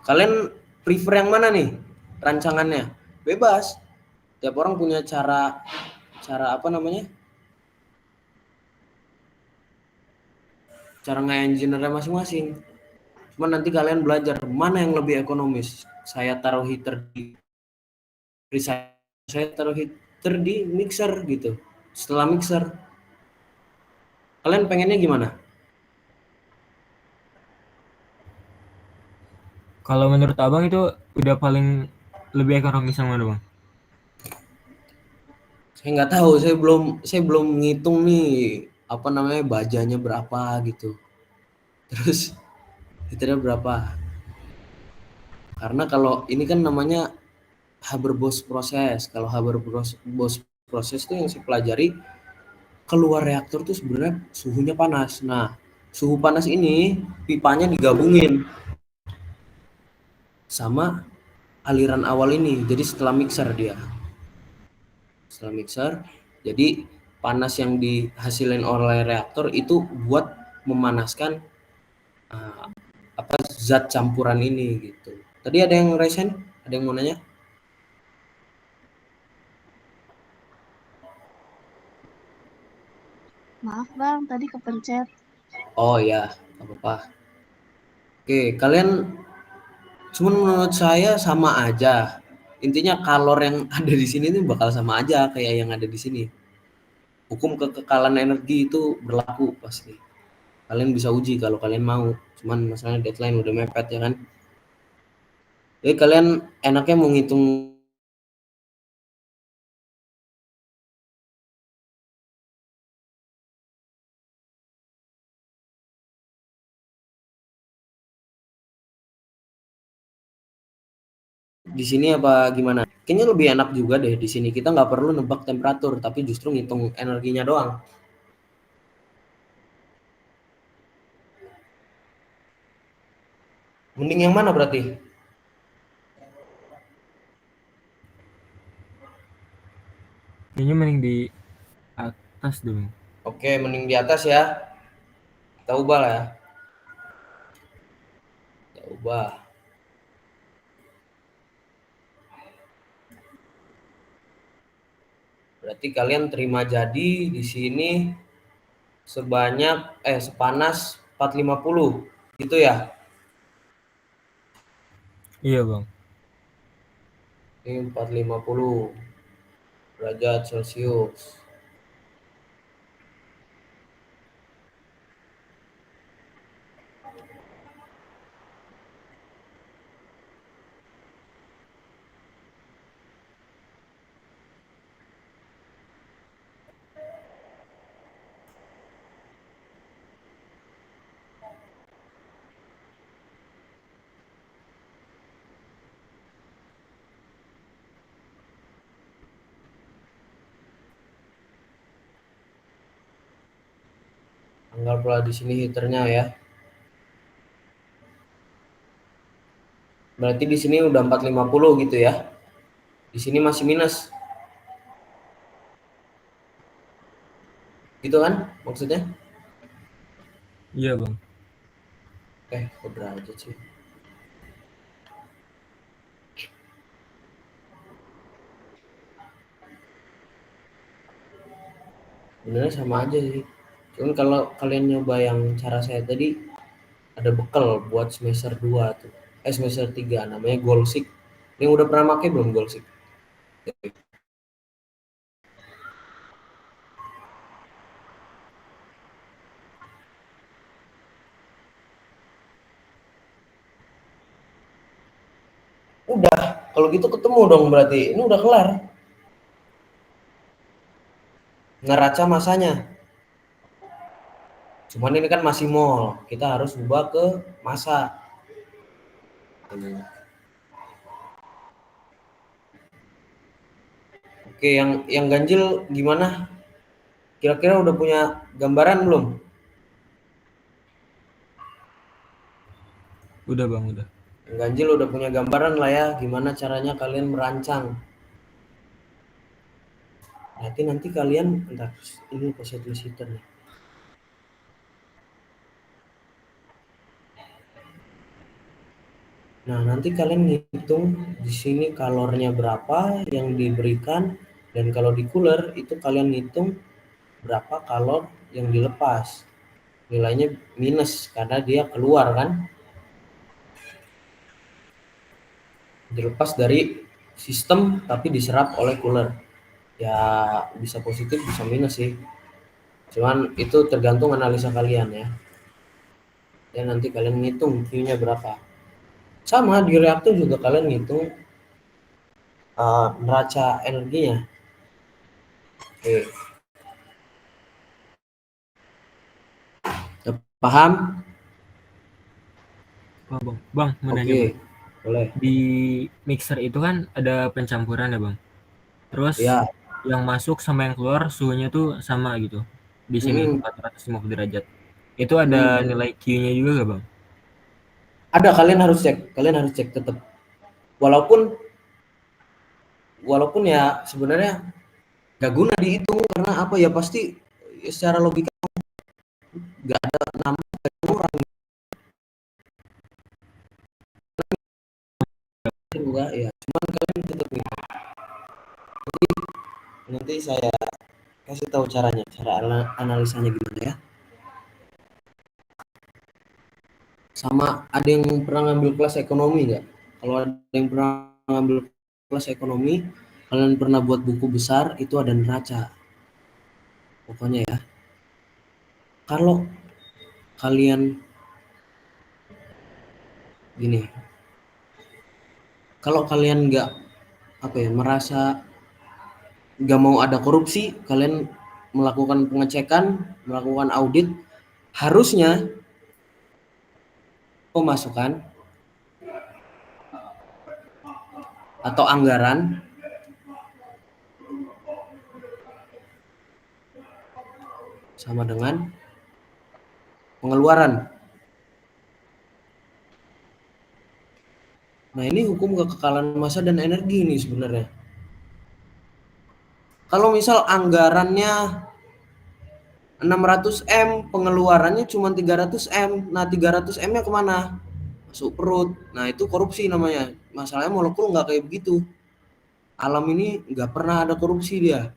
Kalian prefer yang mana nih rancangannya? Bebas. Tiap orang punya cara apa namanya? Cara nge-engineer masing-masing. Cuman nanti kalian belajar mana yang lebih ekonomis. Saya taruh heater di recycle, saya taruh heater di mixer gitu. Setelah mixer, kalian pengennya gimana? Kalau menurut Abang itu udah paling lebih ekonomis yang mana Bang? Saya nggak tahu, saya belum ngitung nih apa namanya bajanya berapa gitu. Terus liternya berapa? Karena kalau ini kan namanya Haber-Bosch proses. Kalau Haber-Bosch proses itu yang saya pelajari, keluar reaktor tuh sebenarnya suhunya panas. Nah, suhu panas ini pipanya digabungin sama aliran awal ini. Jadi setelah mixer dia. Setelah mixer, jadi panas yang dihasilin oleh reaktor itu buat memanaskan uh, apa zat campuran ini gitu. Tadi ada yang resen? Ada yang mau nanya? Maaf Bang, tadi kepencet. Oh ya, nggak apa-apa. Oke, kalian cuman menurut saya sama aja. Intinya kalor yang ada di sini tuh bakal sama aja kayak yang ada di sini. Hukum kekekalan energi itu berlaku pasti. Kalian bisa uji kalau kalian mau. Cuman masalahnya deadline udah mepet ya kan. Jadi kalian enaknya mau ngitung di sini apa gimana? Kayaknya lebih enak juga deh di sini. Kita nggak perlu nebak temperatur, tapi justru ngitung energinya doang. Mending yang mana berarti? Kayaknya mending di atas dong. Oke, mending di atas ya. Kita ubah lah ya. Kita ubah. Berarti kalian terima jadi di sini sepanas 450 gitu ya. Iya Bang. Ini 450 derajat Celcius. Anggaplah di sini heaternya ya. Berarti di sini udah 450 gitu ya. Di sini masih minus. Gitu kan maksudnya? Iya Bang. Kok derajat sih? Sebenarnya sama aja sih. Cuman kalau kalian nyoba yang cara saya tadi, ada bekal buat semester 2 tuh. Semester 3 namanya Golsik. Yang udah pernah pakai belum Golsik? Udah, kalau gitu ketemu dong berarti. Ini udah kelar. Neraca masanya. Cuman ini kan masih mol. Kita harus ubah ke massa. Oke, yang ganjil gimana? Kira-kira udah punya gambaran belum? Udah Bang, udah. Yang ganjil udah punya gambaran lah ya, gimana caranya kalian merancang. Nanti kalian, bentar, ini saya tulis heater nih. Nah, nanti kalian ngitung di sini kalornya berapa yang diberikan, dan kalau di cooler itu kalian ngitung berapa kalor yang dilepas. Nilainya minus karena dia keluar kan. Dilepas dari sistem tapi diserap oleh cooler. Ya bisa positif bisa minus sih. Cuman itu tergantung analisa kalian ya. Dan nanti kalian ngitung Q-nya berapa. Sama di reaktor juga kalian ngitung neraca energinya. Oke. Paham? Oh, Bang. Bang, mau nanya, Oke, Bang. boleh. Di mixer itu kan ada pencampuran ya, Bang. Terus Ya. yang masuk sama yang keluar suhunya tuh sama gitu. Di sini Mm-mm. 450 derajat. Itu ada Mm. nilai Q-nya juga gak, Bang? Ada, kalian harus cek tetap. Walaupun walaupun ya sebenarnya gak guna dihitung karena apa ya pasti secara logika gak ada nama orang enggak ya. Cuman kalian tetap hitung. Nanti saya kasih tahu caranya, cara analisanya gimana ya. Sama ada yang pernah ngambil kelas ekonomi nggak? Kalau ada yang pernah ngambil kelas ekonomi, kalian pernah buat buku besar itu ada neraca. Pokoknya ya, kalau kalian gini, kalau kalian nggak apa ya merasa nggak mau ada korupsi, kalian melakukan pengecekan, melakukan audit, harusnya pemasukan atau anggaran sama dengan pengeluaran. Nah ini hukum kekekalan massa dan energi ini sebenarnya. Kalau misal anggarannya 600 M, pengeluarannya cuma 300 M. Nah 300 M-nya kemana? Masuk perut. Nah itu korupsi namanya. Masalahnya molekul nggak kayak begitu. Alam ini nggak pernah ada korupsi dia.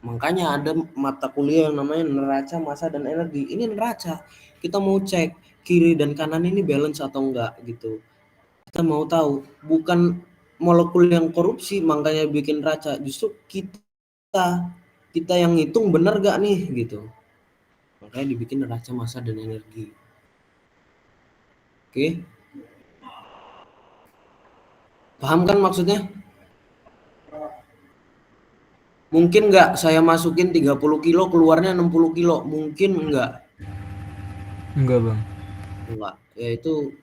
Makanya ada mata kuliah yang namanya neraca massa dan energi. Ini neraca. Kita mau cek kiri dan kanan ini balance atau enggak gitu. Kita mau tahu bukan molekul yang korupsi makanya bikin neraca. Justru kita yang ngitung bener gak nih gitu. Makanya dibikin neraca massa dan energi. Oke. Paham kan maksudnya? Mungkin nggak saya masukin 30 kilo keluarnya 60 kilo? Mungkin enggak? Enggak, Bang. Enggak. Ya itu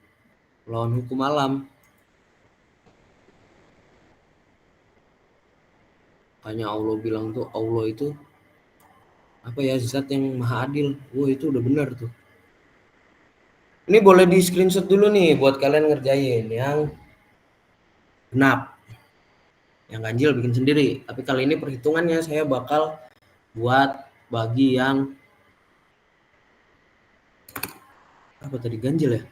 lawan hukum alam. Makanya Allah bilang tuh Allah itu apa ya zat yang maha adil. Wah itu udah benar tuh. Ini boleh di screenshot dulu nih buat kalian ngerjain yang genap. Yang ganjil bikin sendiri. Tapi kali ini perhitungannya saya bakal buat bagi yang apa tadi ganjil ya?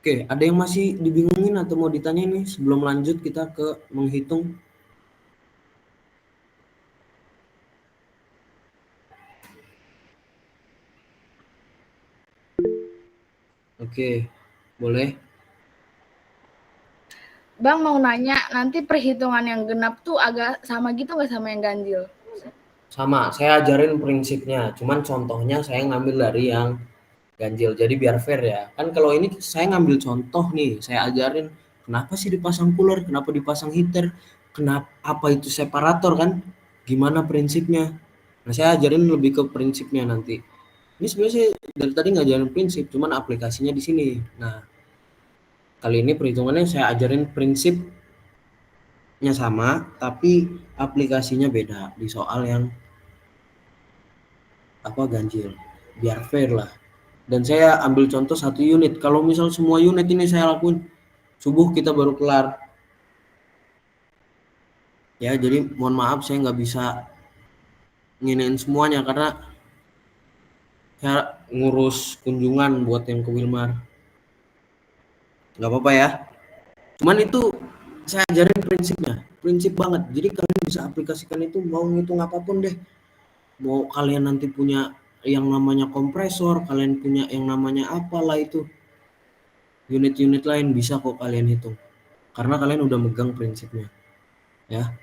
Oke, ada yang masih dibingungin atau mau ditanya nih sebelum lanjut kita ke menghitung? Oke, boleh. Bang mau nanya, nanti perhitungan yang genap tuh agak sama gitu nggak sama yang ganjil? Sama, saya ajarin prinsipnya. Cuman contohnya saya ngambil dari yang ganjil. Jadi biar fair ya. Kan kalau ini saya ngambil contoh nih, saya ajarin kenapa sih dipasang cooler, kenapa dipasang heater, kenapa apa itu separator kan? Gimana prinsipnya? Nah, saya ajarin lebih ke prinsipnya nanti. Ini sebenarnya saya dari tadi ngajarin prinsip, cuman aplikasinya di sini. Nah, kali ini perhitungannya saya ajarin prinsipnya sama, tapi aplikasinya beda di soal yang apa ganjil. Biar fair lah. Dan saya ambil contoh 1 unit. Kalau misal semua unit ini saya lakuin subuh kita baru kelar. Ya, jadi mohon maaf saya nggak bisa nginin semuanya karena saya ngurus kunjungan buat yang ke Wilmar. Nggak apa-apa ya. Cuman itu saya ajarin prinsipnya. Prinsip banget. Jadi kalian bisa aplikasikan itu mau ngitung apapun deh. Mau kalian nanti punya yang namanya kompresor, kalian punya yang namanya apalah itu. Unit-unit lain bisa kok kalian hitung. karena kalian udah megang prinsipnya ya.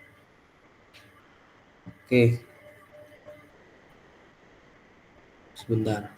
Oke, sebentar.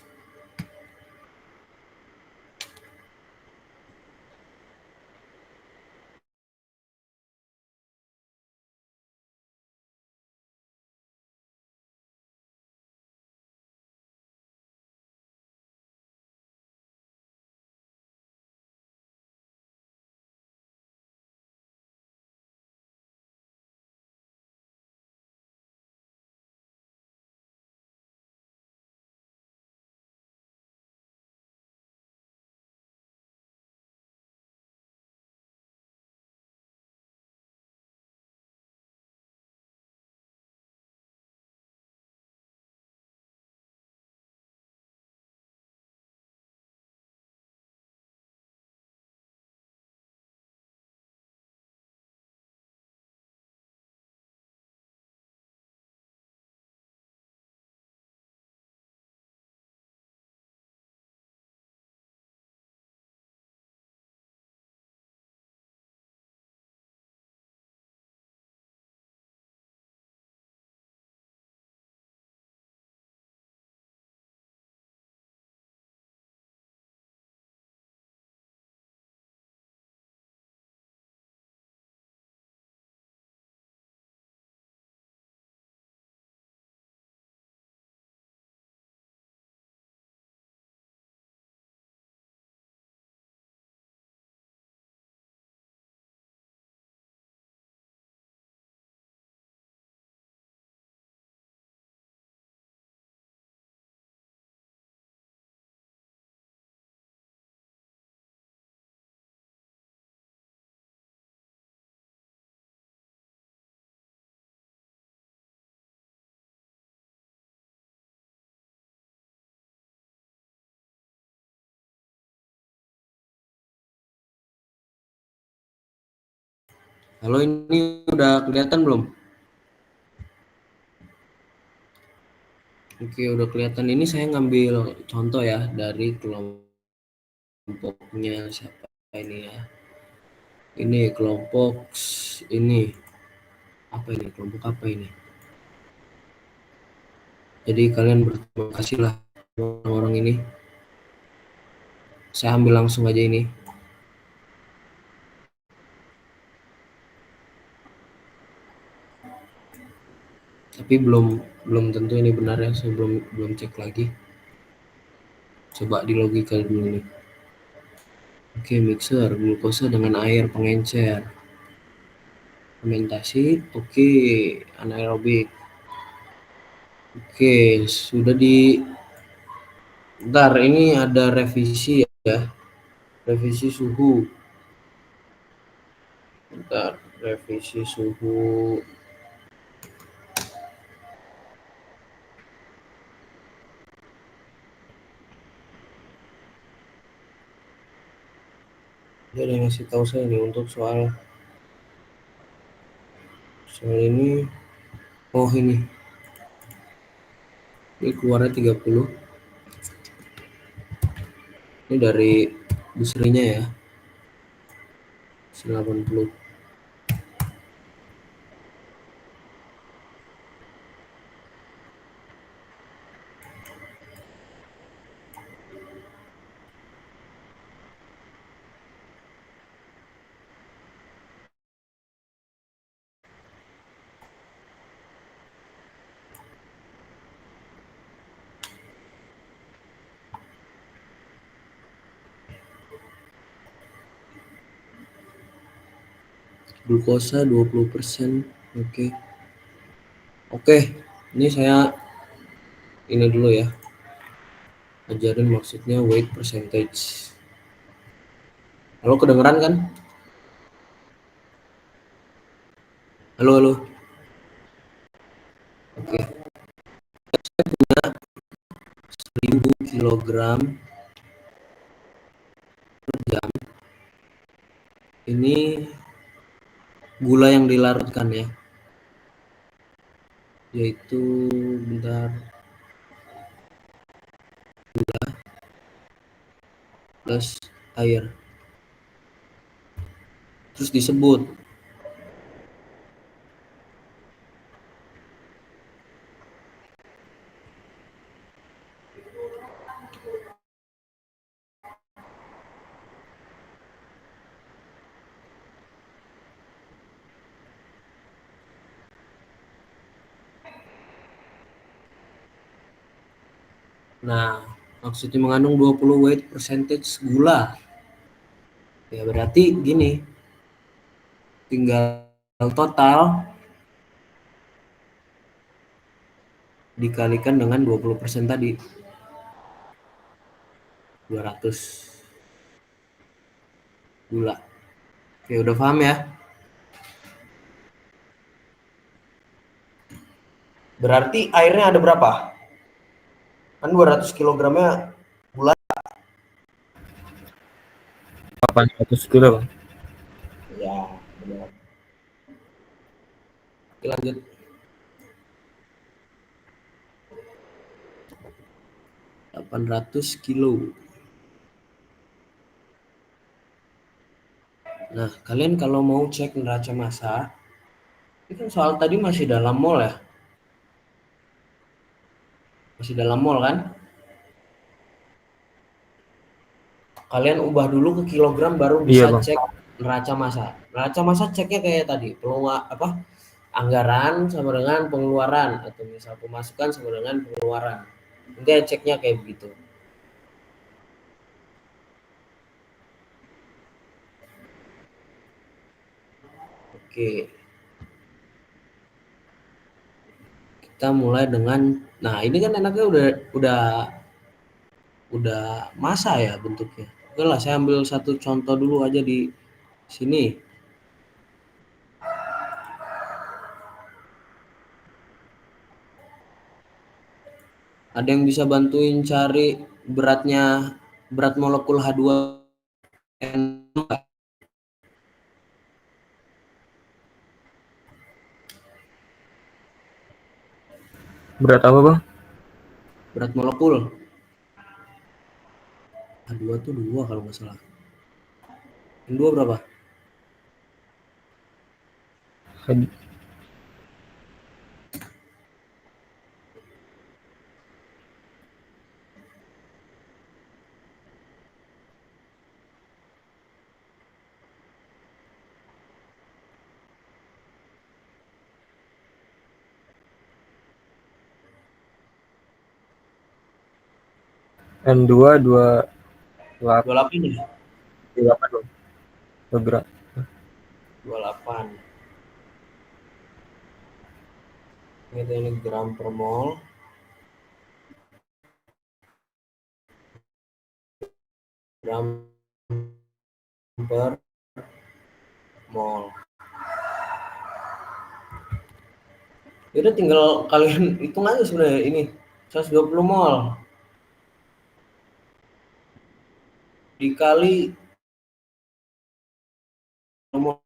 Halo, ini udah kelihatan belum? Oke, udah kelihatan. Ini saya ngambil contoh ya dari kelompoknya siapa ini ya. Ini kelompok ini. Apa ini? Kelompok apa ini? Jadi kalian berterima kasih lah orang-orang ini. Saya ambil langsung aja ini. Tapi belum tentu ini benar ya, saya belum cek lagi. Coba di logika dulu nih. Oke, mixer glukosa dengan air pengencer. Fermentasi, oke, anaerobik. Oke, sudah di. Bentar, ini ada revisi ya. Revisi suhu. Bentar, revisi suhu. Dia ada yang ngasih tahu saya nih untuk soal ini. Oh, ini keluarnya 30. Ini dari busrinya ya. 80. 20%. Oke. Oke, ini saya ini dulu ya. Ajarin maksudnya weight percentage. Halo, kedengeran kan? Halo, halo. Oke. 1000 kilogram per jam. Ini gula yang dilarutkan ya. Yaitu bentar, gula plus air. terus disebut. Nah, maksudnya mengandung 20 weight percentage gula. Ya berarti gini, tinggal total dikalikan dengan 20% tadi. 200 gula. Oke, udah paham ya? Berarti airnya ada berapa? Kan 200 kilogramnya gula. 800 kilo, Bang. Ya, benar. Oke, lanjut. kilo. Nah, kalian kalau mau cek neraca massa, ini kan soal tadi masih dalam mol ya? Masih dalam mol kan? Kalian ubah dulu ke kilogram baru bisa Iya, Bang. cek neraca massa. Neraca massa ceknya kayak tadi, anggaran sama dengan pengeluaran atau misal pemasukan sama dengan pengeluaran. Nanti ceknya kayak begitu. Oke. Kita mulai dengan, nah ini kan enaknya udah massa ya bentuknya. Oke lah, saya ambil satu contoh dulu aja di sini. Ada yang bisa bantuin cari berat molekul H2N2? Berat apa, Bang? Berat molekul H2 tuh 2 kalau nggak salah. N2 berapa? N2 28 ya? 28, Bang. Berat. 28. Ini gram per mol. Gram per mol. Itu tinggal kalian hitung aja sebenarnya ini 120 mol dikali mol.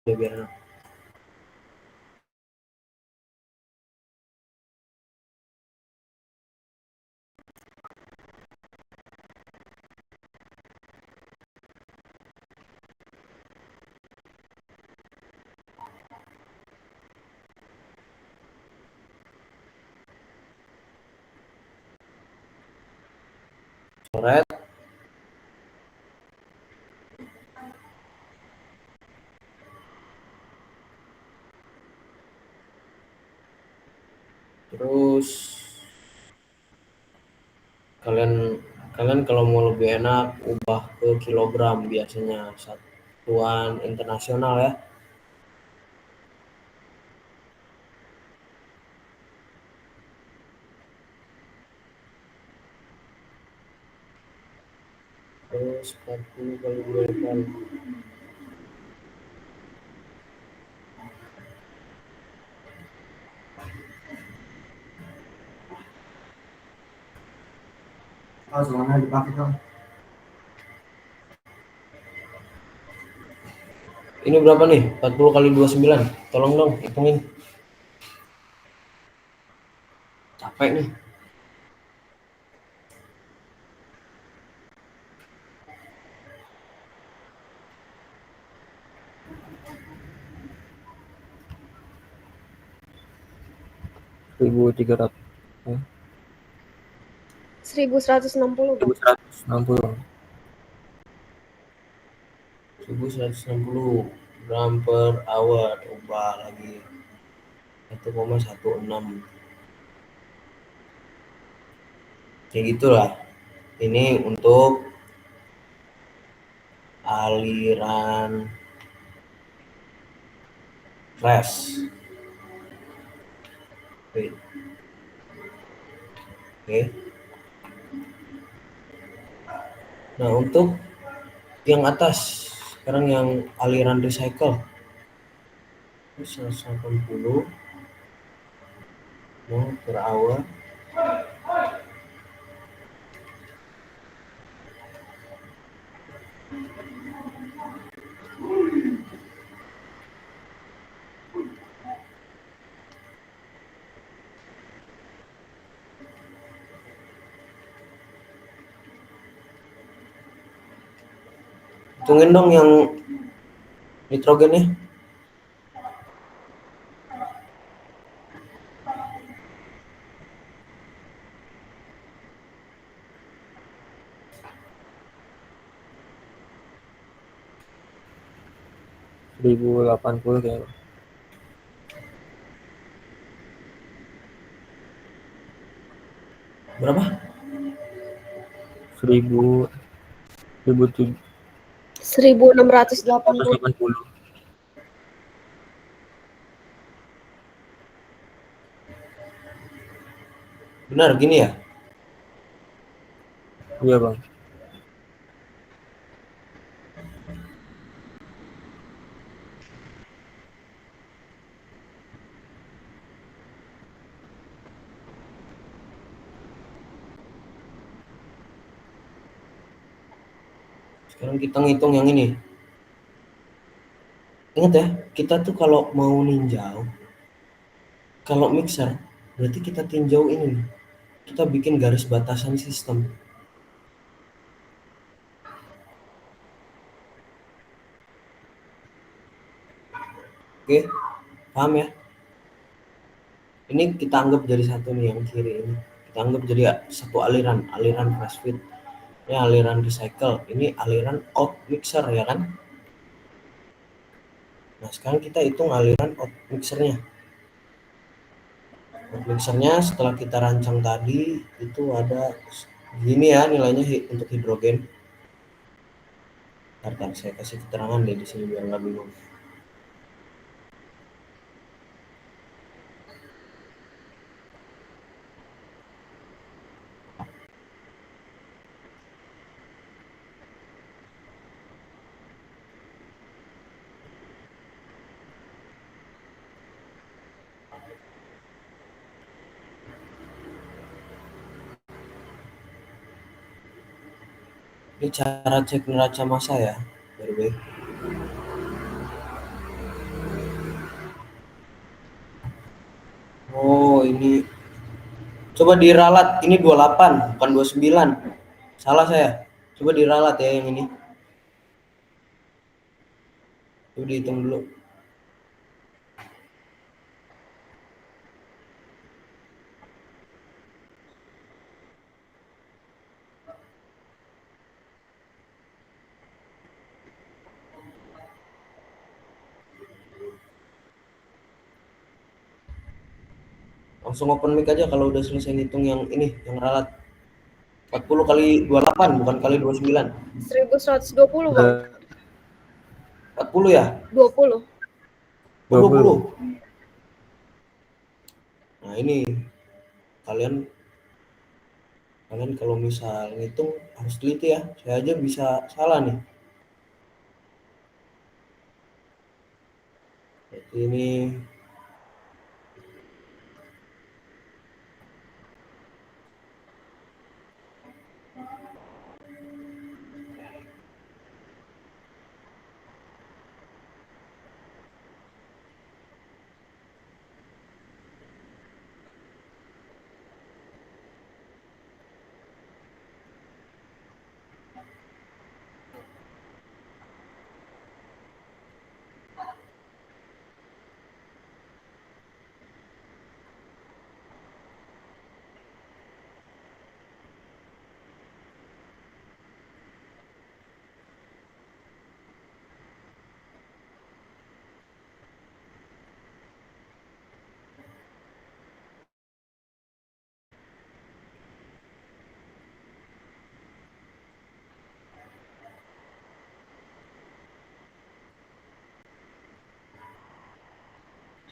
Ya, biar enak. Coret. Terus kalian kalau mau lebih enak ubah ke kilogram, biasanya satuan internasional ya. Terus 40 kali 2 kali. Ini berapa nih? 40 kali 29. Tolong dong hitungin. Capek capek nih. Ribu 300. 1160 Bang. 1160. 1160 gram per hour. Ubah lagi 1,16. Kayak gitulah. Ini untuk aliran flash. Oke. Nah, untuk yang atas, sekarang yang aliran recycle. Ini 180 per hour. Hitungin dong yang nitrogennya. Ribu 80 kayaknya. Berapa? 1680. 1680. Benar gini ya? Iya Bang. Sekarang kita ngitung yang ini. Ingat ya, kita tuh kalau mau ninjau, kalau mixer, berarti kita tinjau ini nih. Kita bikin garis batasan sistem. Oke, paham ya? Ini kita anggap jadi satu nih yang kiri ini. Kita anggap jadi satu aliran flash feed. Ini aliran recycle, ini aliran out mixer ya kan? Nah, sekarang kita hitung aliran out mixernya. Out mixernya setelah kita rancang tadi itu ada gini ya nilainya untuk hidrogen. Ntar saya kasih keterangan deh di sini biar nggak bingung. Ini cara cek neraca massa ya, by the way. Oh, ini coba diralat, ini 28 bukan 29. Salah saya. Coba diralat ya yang ini. Coba dihitung dulu. Langsung open mic aja kalau udah selesai ngitung yang ini, yang ralat. 40 kali 28 bukan kali 29. 1120 Bang. 40 ya? 20. 20. Nah, ini kalian kalau misal ngitung harus teliti ya. Saya aja bisa salah nih. Berarti ini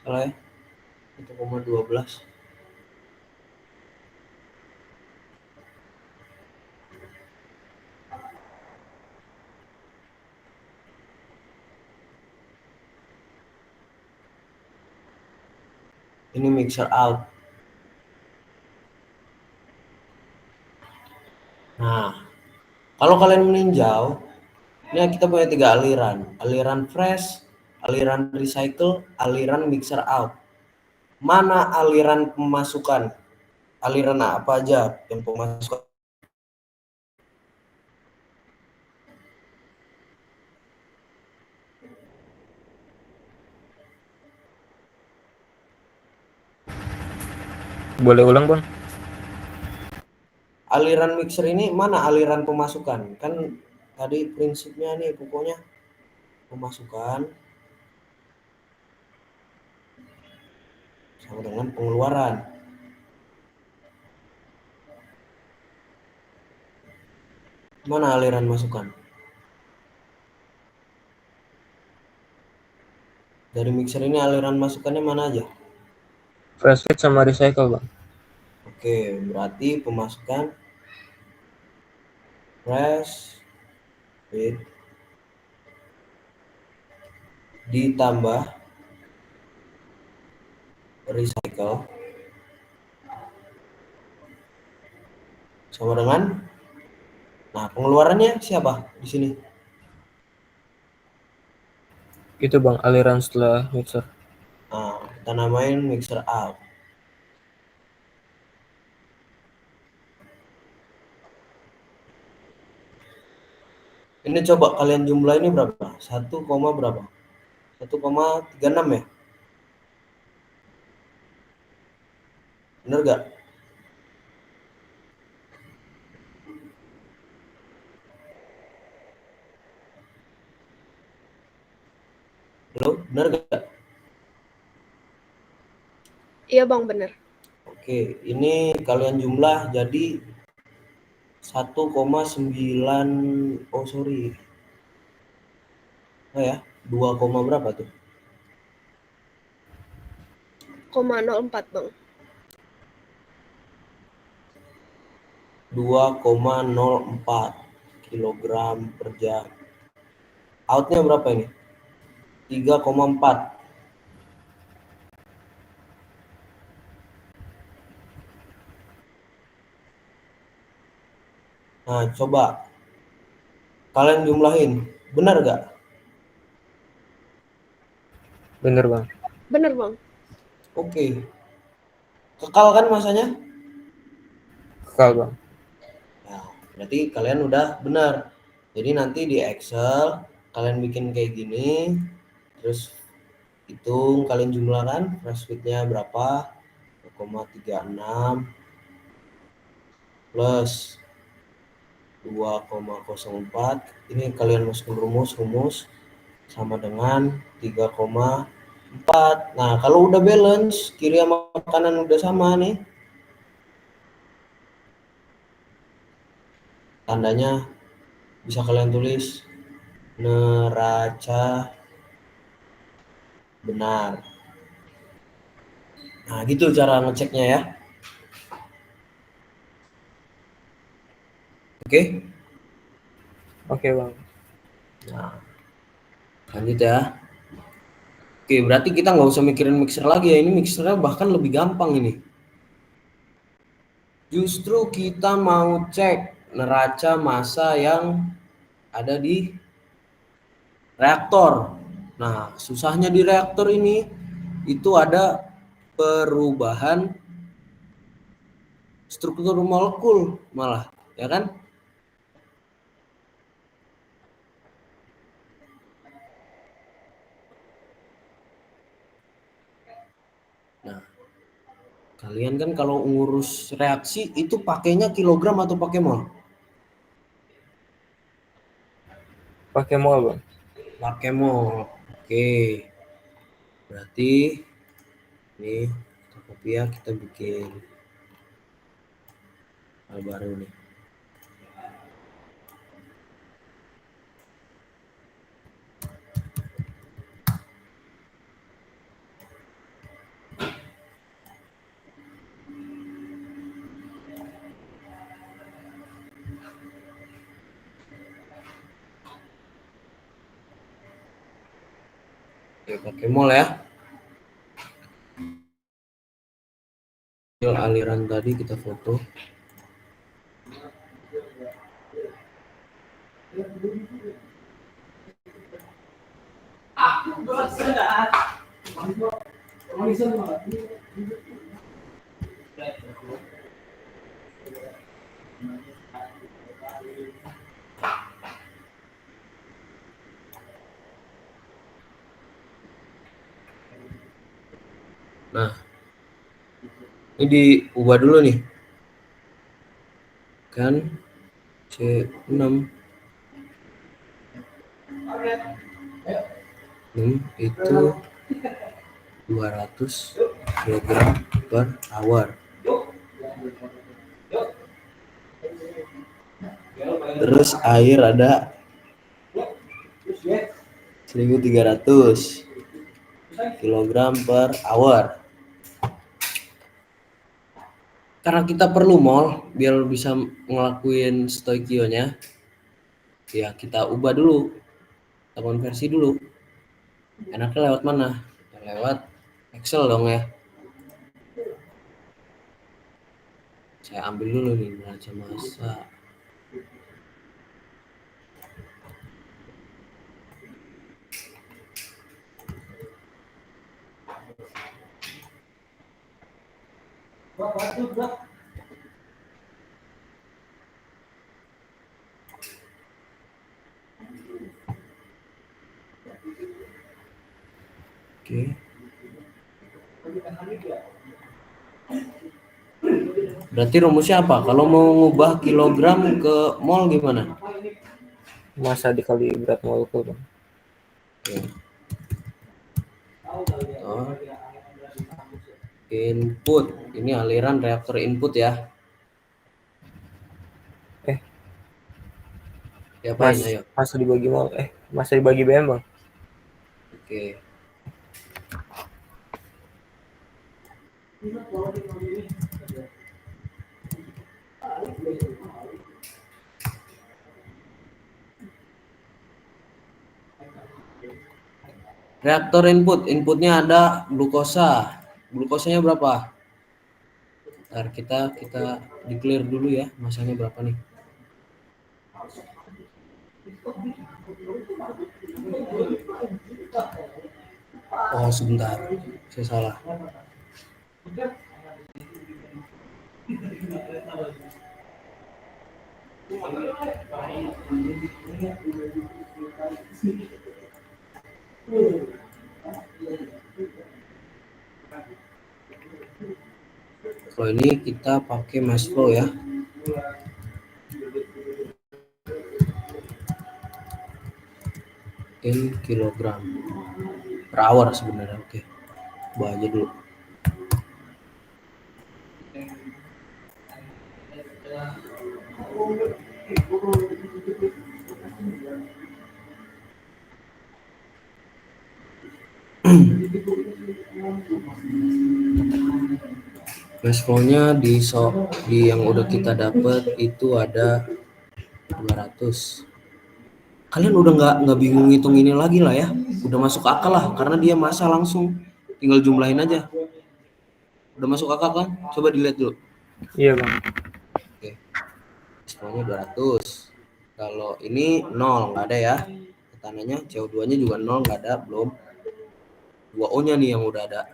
salah ya, 1,12. Ini mixer out. Nah, kalau kalian meninjau, ini kita punya 3 aliran. Aliran fresh, aliran recycle, aliran mixer out. Mana aliran pemasukan? Aliran apa aja yang pemasukan? Boleh ulang, Bang? Aliran mixer ini mana aliran pemasukan? Kan tadi prinsipnya nih pokoknya pemasukan sama dengan pengeluaran. Mana aliran masukan? Dari mixer ini aliran masukannya mana aja? Fresh fit sama recycle, Bang. Oke, berarti pemasukan fresh fit ditambah recycle sama dengan, nah pengeluarannya siapa di sini? Itu, Bang, aliran setelah mixer. Nah, kita namain mixer out. Ini coba kalian jumlah ini berapa? 1, berapa? 1,36 ya? Bener gak? Halo, bener gak? Iya Bang, bener. Oke, ini kalian jumlah jadi 1,9, oh sorry. Oh ya, 2, berapa tuh? 0,04 Bang. 2,04 kilogram per jam. Outnya berapa ini? 3,4. Nah, coba kalian jumlahin. Benar gak? Bener, Bang. Bener Bang. Oke. Kekal kan masanya? Kekal, Bang. Nah, berarti kalian udah benar. Jadi nanti di Excel kalian bikin kayak gini, terus hitung, kalian jumlahkan fresh fit-nya berapa, 0,36 plus 2,04. Ini kalian masukin rumus sama dengan 3,4. Nah, kalau udah balance, kiri sama kanan udah sama nih, tandanya bisa kalian tulis neraca benar. Nah, gitu cara ngeceknya ya. Oke. Oke, Bang. Nah, lanjut ya. Oke, berarti kita nggak usah mikirin mixer lagi ya. Ini mixernya bahkan lebih gampang ini. Justru kita mau cek neraca massa yang ada di reaktor. Nah, susahnya di reaktor ini itu ada perubahan struktur molekul malah, ya kan? Nah, kalian kan kalau ngurus reaksi itu pakainya kilogram atau pakai mol? Pakai mol, Bang. Pakai mol. Oke. Berarti nih kita copy ya, kita bikin hal baru nih. Oke, pakai mol ya. Aliran tadi kita foto. Nah, ini diubah dulu nih. Kan C6 itu 200 kg per hour. Terus air ada 1300 kg per hour. Karena kita perlu mol biar bisa ngelakuin stoikionya, ya kita ubah dulu, kita konversi dulu. Enaknya lewat mana? Lewat Excel dong ya. Saya ambil dulu nih neraca massa. Oke. Berarti rumusnya apa? Kalau mau ngubah kilogram ke mol gimana? Massa dikali berat molekul, Bang. Oke. Input, ini aliran reaktor input ya. Diapain ayo? Massa dibagi mol, massa dibagi BM, Bang. Oke. Reaktor inputnya ada glukosa. Glukosanya berapa? Ntar kita declare dulu ya, masanya berapa nih? Oh sebentar, saya salah. Kalau ini kita pakai mass flow ya. In kilogram per hour sebenarnya. Oke. Coba aja dulu. Mass flow-nya di yang udah kita dapat itu ada 200. Kalian udah nggak bingung ngitung ini lagi lah ya, udah masuk akal lah karena dia massa langsung, tinggal jumlahin aja. Udah masuk akal kan? Coba dilihat dulu. Iya, Bang. Oke, semuanya 200. Kalau ini 0 nggak ada ya, tandanya CO2-nya juga 0 nggak ada, belum. 2O-nya nih yang udah ada.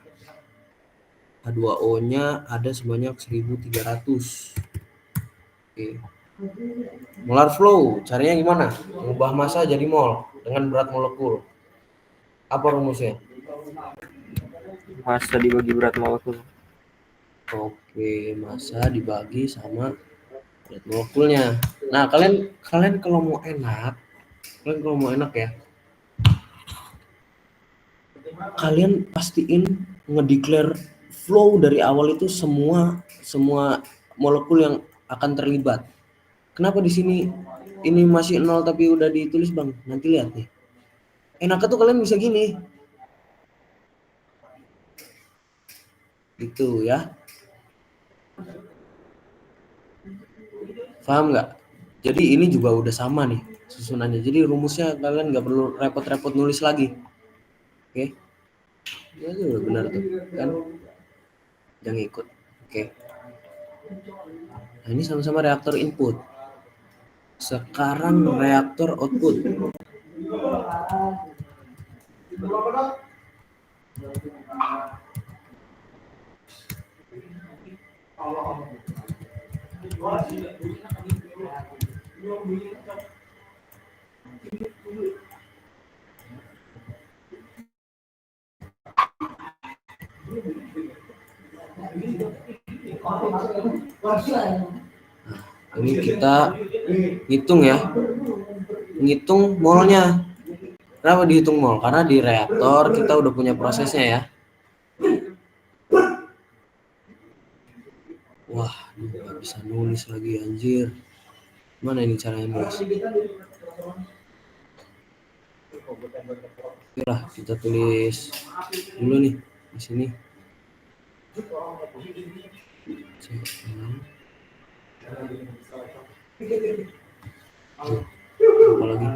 2O-nya ada sebanyak 1300. Oke. Molar flow, caranya gimana? Mengubah massa jadi mol dengan berat molekul. Apa rumusnya? Massa dibagi berat molekul. Oke, massa dibagi sama berat molekulnya. Nah, kalian kalau mau enak ya, kalian pastiin ngedeclare flow dari awal itu semua molekul yang akan terlibat. Kenapa di sini ini masih 0 tapi udah ditulis, Bang? Nanti lihat nih. Enaknya tuh kalian bisa gini. Gitu ya. Paham nggak? Jadi ini juga udah sama nih susunannya. Jadi rumusnya kalian nggak perlu repot-repot nulis lagi. Oke. Ya itu udah benar tuh kan. Jangan ikut. Oke. Nah, ini sama-sama reaktor input. Sekarang reaktor output. Ini kita hitung ya, ngitung molnya. Kenapa dihitung mol? Karena di reaktor kita udah punya prosesnya ya. Wah, nggak bisa nulis lagi anjir. Mana ini caranya nulis? Oke lah, kita tulis dulu nih di sini. Apa lagi?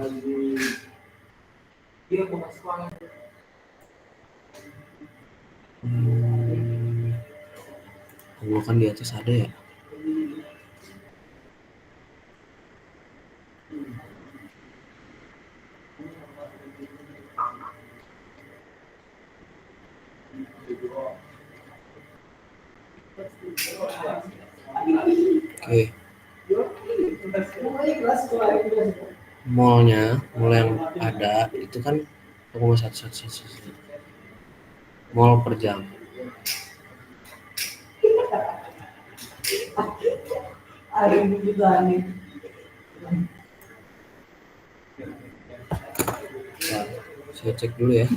Kan di atas ada ya. Oke. Molnya, mol yang ada itu kan 0,1111 mol per jam. Nah, saya cek dulu ya.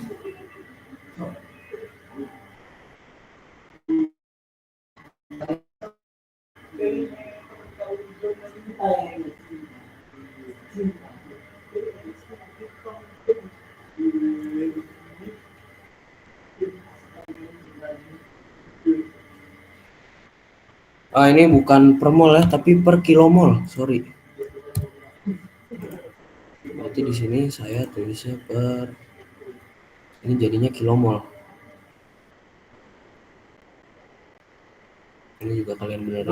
Ini bukan per mol ya, tapi per kilomol. Sorry. Berarti di sini saya tulisnya per, ini jadinya kilomol. Ini juga kalian benerin.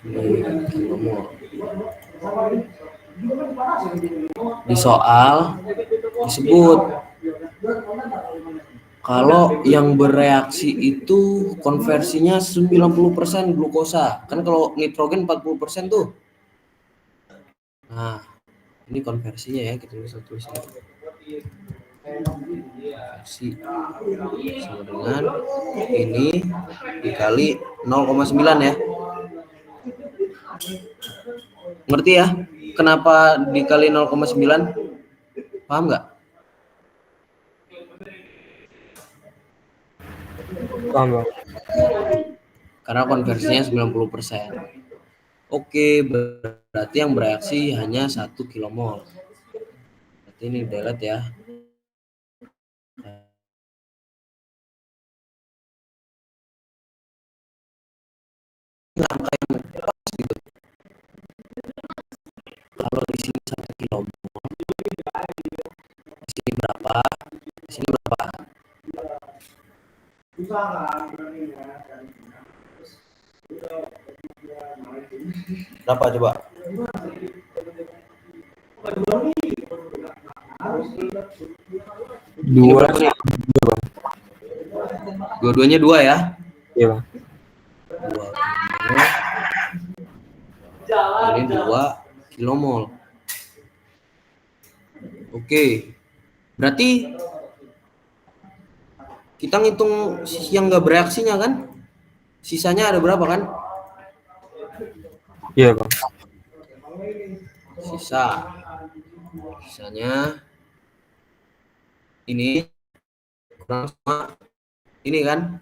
Ini kilomol. Di soal disebut kalau yang bereaksi itu konversinya 90% glukosa. Kan kalau nitrogen 40% tuh. Nah, ini konversinya ya, kita bisa tulis. Konversi sama dengan ini dikali 0,9 ya. Ngerti ya? Kenapa dikali 0,9? Paham nggak? Paham, Bang. Karena konversinya 90%. Oke, berarti yang bereaksi hanya 1 kilomol. Berarti ini delete ya. Angka yang pas gitu. Kalau di sini 1 kilomol, di sini berapa? Di sini berapa? Berapa coba? Dua. Dua-duanya 2 ya? Iya, Bang. 2 ini 2 kilomol. Oke. Berarti kita ngitung yang nggak bereaksinya kan? Sisanya ada berapa kan? Iya, Bang. Sisanya ini kurang sama ini kan?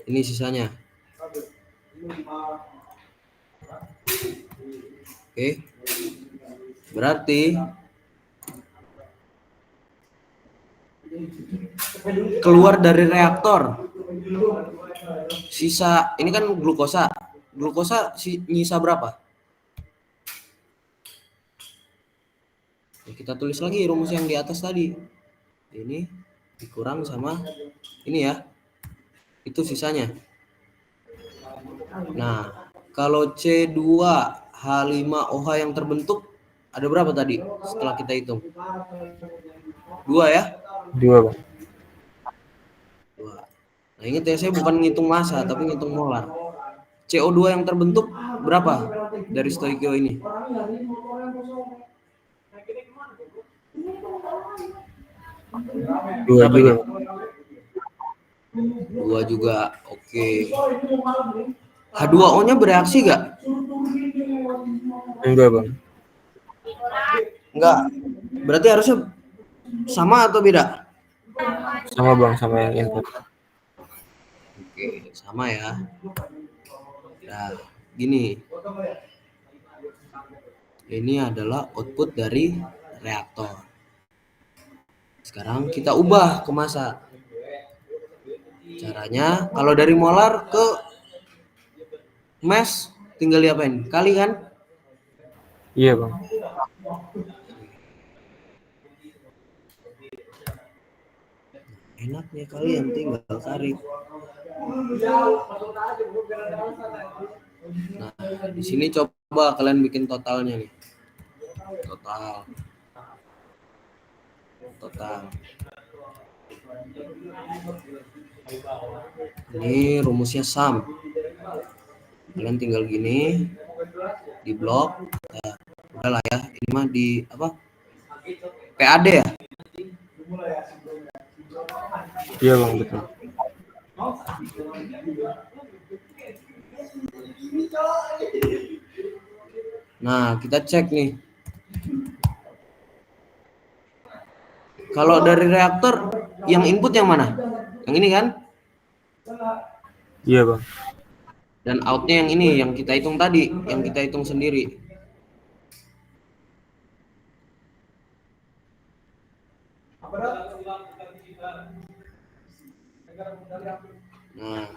Ini sisanya. Oke. Berarti keluar dari reaktor sisa ini kan glukosa nyisa berapa? kita tulis lagi rumus yang di atas tadi. Ini dikurang sama ini ya. Itu sisanya. Nah, kalau C2H5OH yang terbentuk ada berapa tadi setelah kita hitung? 2 ya? 2 Bang. 2. Nah, ingat ya, saya bukan ngitung massa tapi ngitung molar. CO2 yang terbentuk berapa dari stoikio ini? 2 Berapa juga. ini? 2 juga. Oke. H2O-nya bereaksi nggak? Enggak Bang. Enggak. Berarti harusnya sama atau beda? Sama Bang, sama yang input. Oke, sama ya. Nah, gini. Ini adalah output dari reaktor. Sekarang kita ubah ke massa. Caranya, kalau dari molar ke mass tinggal diapain? Kali kan? Iya Bang. Enaknya kalian tinggal tarik. Nah, di sini coba kalian bikin totalnya nih. Total. Ini rumusnya sum. Kalian tinggal gini di blok. Nah, udahlah ya. Ini mah di apa? PAD ya? Iya Bang, betul. Nah, kita cek nih. Kalau dari reaktor, yang input yang mana? Yang ini kan? Iya Bang. Dan outnya yang ini, yang kita hitung tadi, yang kita hitung sendiri. Nah,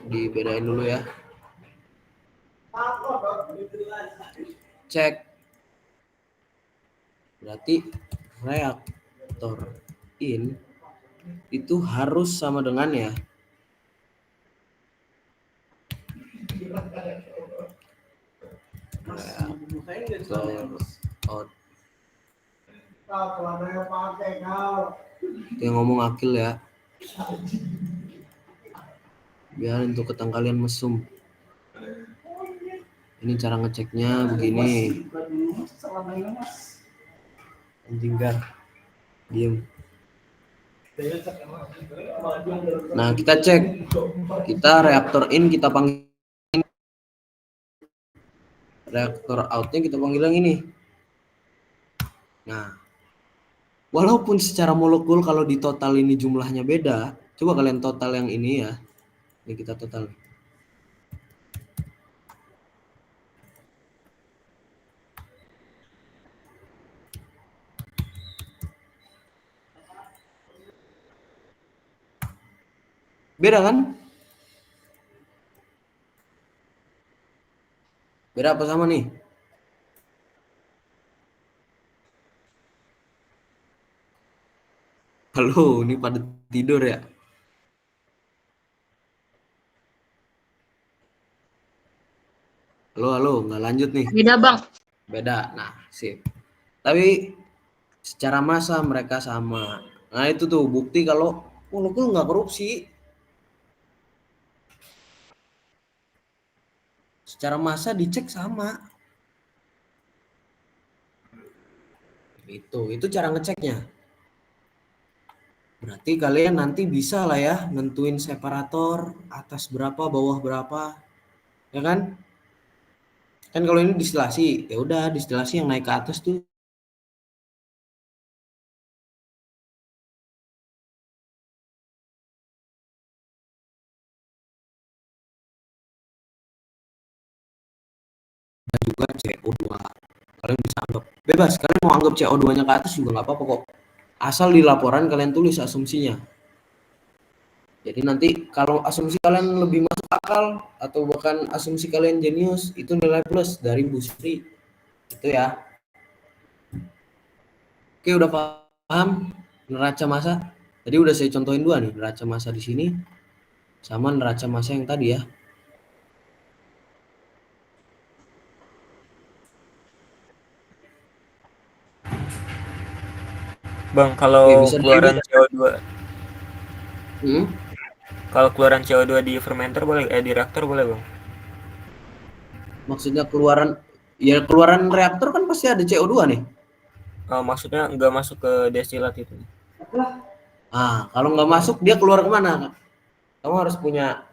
dibedain dulu ya. Cek. Berarti reaktor in itu harus sama dengan ya. Reaktor out. Itu yang ngomong Akil ya. Biar untuk ketang kalian mesum. Ini cara ngeceknya begini. Anjing gar. Diem. Nah, kita cek. Kita reaktor in kita panggil. Reaktor outnya kita panggil yang ini. Nah, walaupun secara molekul kalau di total ini jumlahnya beda, coba kalian total yang ini ya. Ini kita total. Beda kan? Beda apa sama nih? Halo, ini pada tidur ya? Halo, nggak lanjut nih. Beda Bang. Beda. Nah, sip. Tapi secara massa mereka sama. Nah, itu tuh bukti kalau molekul nggak korupsi. Secara massa dicek sama. Itu cara ngeceknya. Berarti kalian nanti bisa lah ya nentuin separator atas berapa, bawah berapa. Ya kan? Kan kalau ini distilasi, ya udah distilasi yang naik ke atas tuh juga CO2. Kalian bisa anggap bebas, kalian mau anggap CO2-nya ke atas juga nggak apa-apa kok. Asal di laporan kalian tulis asumsinya. Jadi nanti kalau asumsi kalian lebih masuk akal atau bahkan asumsi kalian jenius, itu nilai plus dari Bu Sri. Itu ya. Oke, udah paham neraca massa? Tadi udah saya contohin dua nih, neraca massa di sini sama neraca massa yang tadi ya. Bang, Oke, kalau bisa keluaran dilanjut. CO2, Hmm? kalau keluaran CO2 di fermenter boleh, di reaktor boleh bang? Maksudnya keluaran reaktor kan pasti ada CO2 nih. Maksudnya nggak masuk ke destilat itu. Kalau nggak masuk dia keluar kemana? Kamu harus punya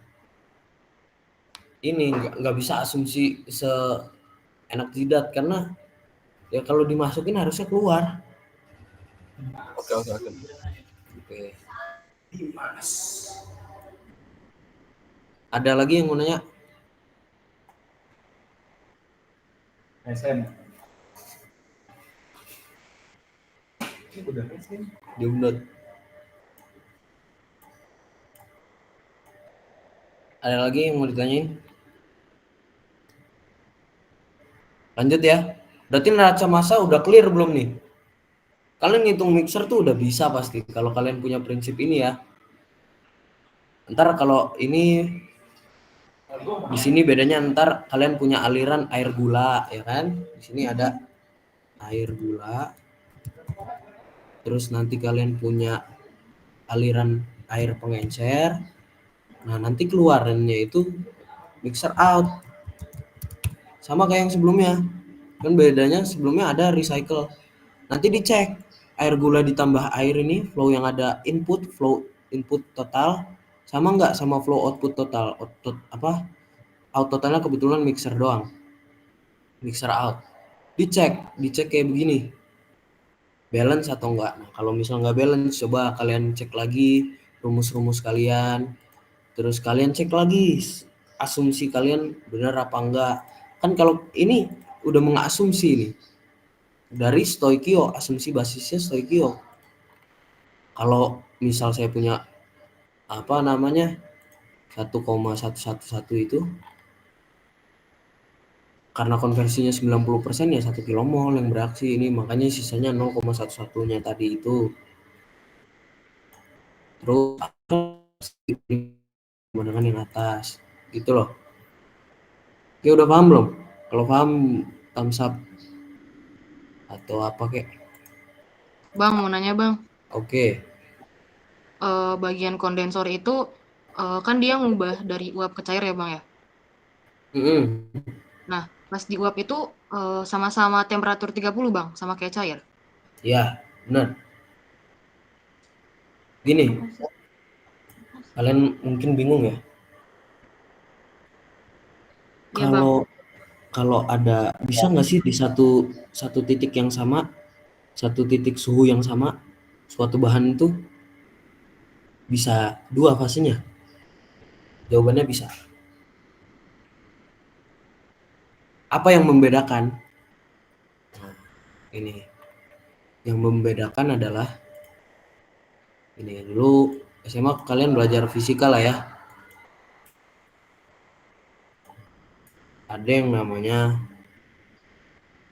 ini, nggak bisa asumsi seenak jidat karena ya kalau dimasukin harusnya keluar. Oke, oke, oke. Oke. Ada lagi yang mau nanya? Diundur. Ada lagi yang mau ditanyain? Lanjut ya. Berarti neraca massa udah clear belum nih? Kalian ngitung mixer tuh udah bisa pasti kalau kalian punya prinsip ini ya. Ntar kalau ini di sini bedanya ntar kalian punya aliran air gula ya kan? Di sini ada air gula. Terus nanti kalian punya aliran air pengencer. Nah, nanti keluarannya itu mixer out. Sama kayak yang sebelumnya. Kan bedanya sebelumnya ada recycle. Nanti dicek air gula ditambah air ini flow yang ada flow input total sama nggak sama flow output total. Out totalnya kebetulan mixer doang. Mixer out. Dicek kayak begini. Balance atau enggak. Nah, kalau misal nggak balance, coba kalian cek lagi rumus-rumus kalian. Terus kalian cek lagi asumsi kalian benar apa enggak. Kan kalau ini udah mengasumsi nih. Dari Stoikio, asumsi basisnya Stoikio. Kalau misal saya punya 1,111 itu karena konversinya 90% ya 1 kilomol yang bereaksi ini, makanya sisanya 0,11-nya tadi itu. Terus dengan yang atas gitu loh. Oke, udah paham belum? Kalau paham thumbs up atau apa kek? Bang, mau nanya bang, Oke. bagian kondensor itu kan dia ngubah dari uap ke cair ya bang ya. Mm-mm. Nah, pas di uap itu sama-sama temperatur 30 bang, sama kayak cair. Ya, benar. Gini, kalian mungkin bingung ya. Iya bang. Kalau ada bisa nggak sih di satu titik yang sama, satu titik suhu yang sama, suatu bahan itu bisa dua fasenya? Jawabannya bisa. Apa yang membedakan? Nah, ini yang membedakan adalah ini dulu SMA kalian belajar fisika lah ya. Ada yang namanya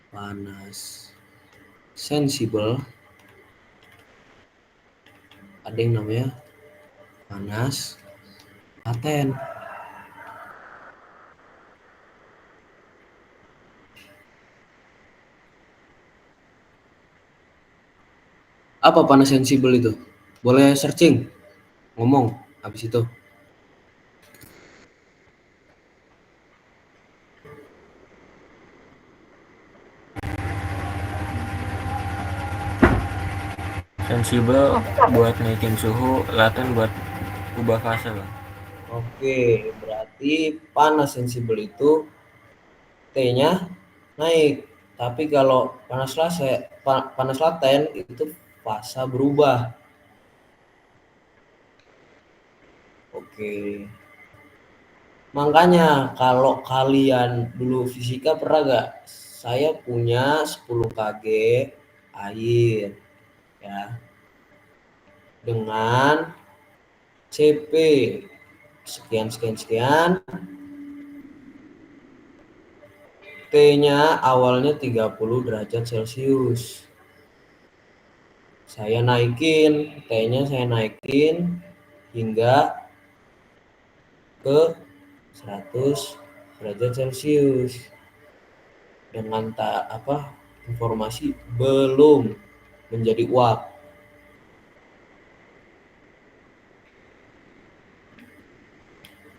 panas sensibel, ada yang namanya panas laten. Apa panas sensibel itu? Boleh searching, ngomong habis itu. Sensibel buat naikin suhu, laten buat ubah fase bang. Oke, berarti panas sensibel itu T-nya naik. Tapi kalau panas laten itu fase berubah. Oke. Makanya kalau kalian dulu fisika pernah gak? Saya punya 10 kg air ya. Dengan CP sekian sekian sekian. T-nya awalnya 30 derajat Celcius. Saya naikin, T-nya saya naikin hingga ke 100 derajat Celcius dengan informasi belum menjadi uap.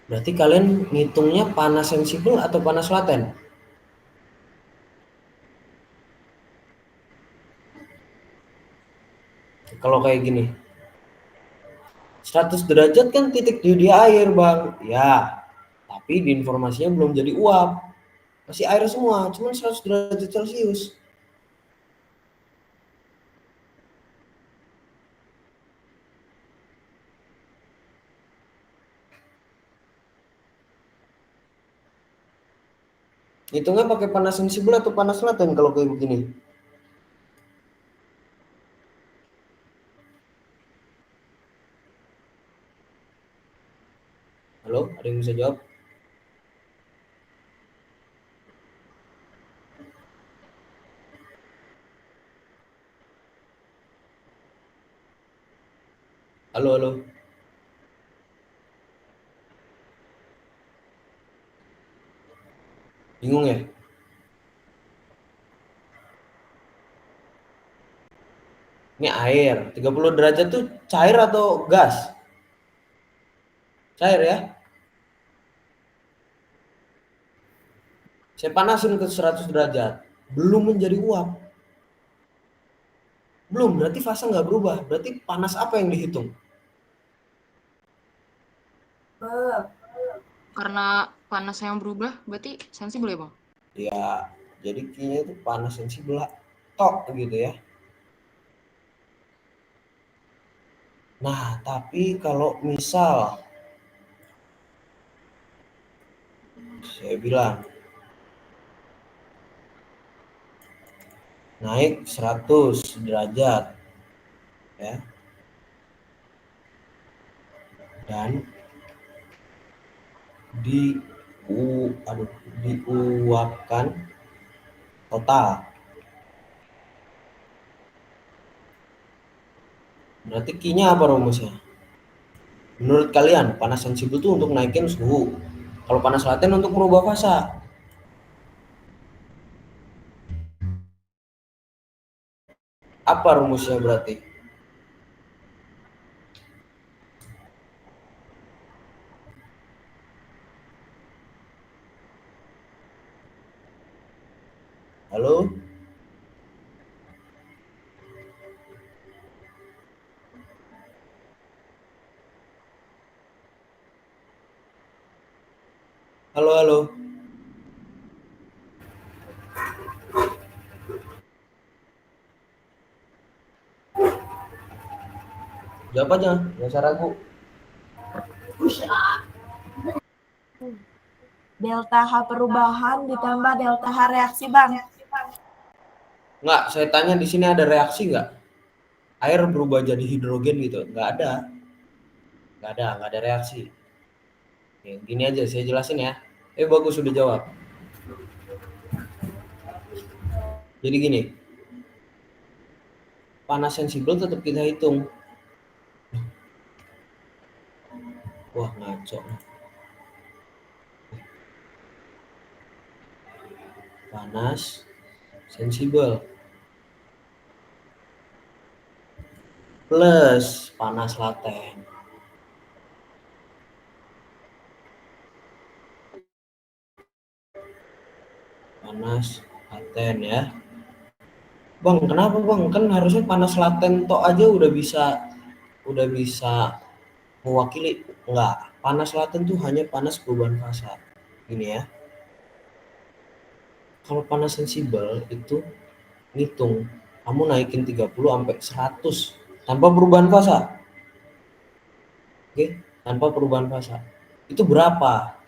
Berarti kalian ngitungnya panas sensibel atau panas laten? Kalau kayak gini, 100 derajat kan titik di air, Bang. Ya, tapi di informasinya belum jadi uap. Masih air semua, cuma 100 derajat Celcius. Hitungnya pakai panas sensibel atau panas laten kalau kayak begini? Halo, ada yang bisa jawab? Halo, halo. Bingung ya? Ini air, 30 derajat tuh cair atau gas? Cair ya? Saya panasin ke 100 derajat, belum menjadi uap. Belum, berarti fase nggak berubah. Berarti panas apa yang dihitung? Karena panas yang berubah, berarti sensibel ya, Bang? Ya, jadi kayaknya itu panas sensibel tok gitu ya. Nah, tapi kalau misal saya bilang naik 100 derajat ya, dan diuapkan total. Berarti Q-nya apa rumusnya? Menurut kalian, panas sensibel itu untuk naikin suhu. Kalau panas laten untuk merubah fasa. Apa rumusnya berarti? Halo? Halo, halo. Jawab aja, nggak usah ragu. Delta H perubahan ditambah delta H reaksi, Bang. Nggak, saya tanya di sini ada reaksi nggak? Air berubah jadi hidrogen gitu? Nggak ada. Nggak ada reaksi. Ya, gini aja, saya jelasin ya. Bagus, sudah jawab. Jadi gini, panas sensibel tetap kita hitung. Wah, ngaco. Panas sensibel plus panas laten. Panas laten ya. Bang, kenapa Bang? Kan harusnya panas laten tok aja udah bisa mewakili. Enggak, panas laten tuh hanya panas perubahan fasa. Gini ya. Kalau panas sensibel itu ngitung, kamu naikin 30 sampai 100 tanpa perubahan fasa. Oke, tanpa perubahan fasa. Itu berapa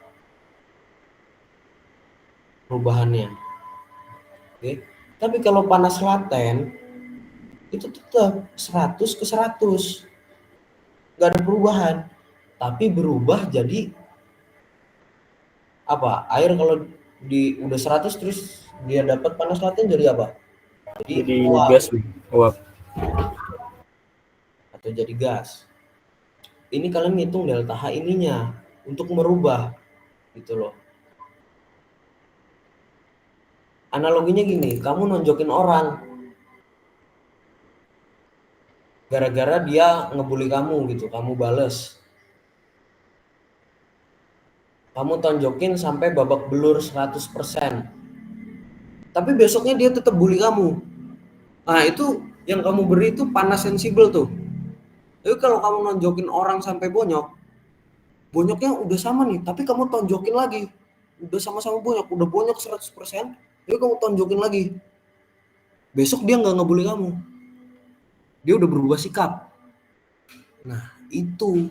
perubahannya? Oke. Tapi kalau panas laten itu tetap 100 ke 100. Nggak ada perubahan. Tapi berubah jadi apa? Air kalau udah 100 terus dia dapat panas laten jadi apa? Jadi gas, uap. atau jadi gas. Ini kalian ngitung delta H ininya untuk merubah gitu loh. Analoginya gini, kamu nonjokin orang gara-gara dia ngebully kamu gitu, kamu bales. Kamu tonjokin sampai babak belur 100%. Tapi besoknya dia tetap bully kamu. Nah, itu yang kamu beri itu panas sensibel tuh. Jadi kalau kamu nonjokin orang sampai bonyok, bonyoknya udah sama nih, tapi kamu tonjokin lagi. Udah sama-sama bonyok, udah bonyok 100%, jadi kamu tonjokin lagi. Besok dia nggak ngebully kamu. Dia udah berubah sikap. Nah, itu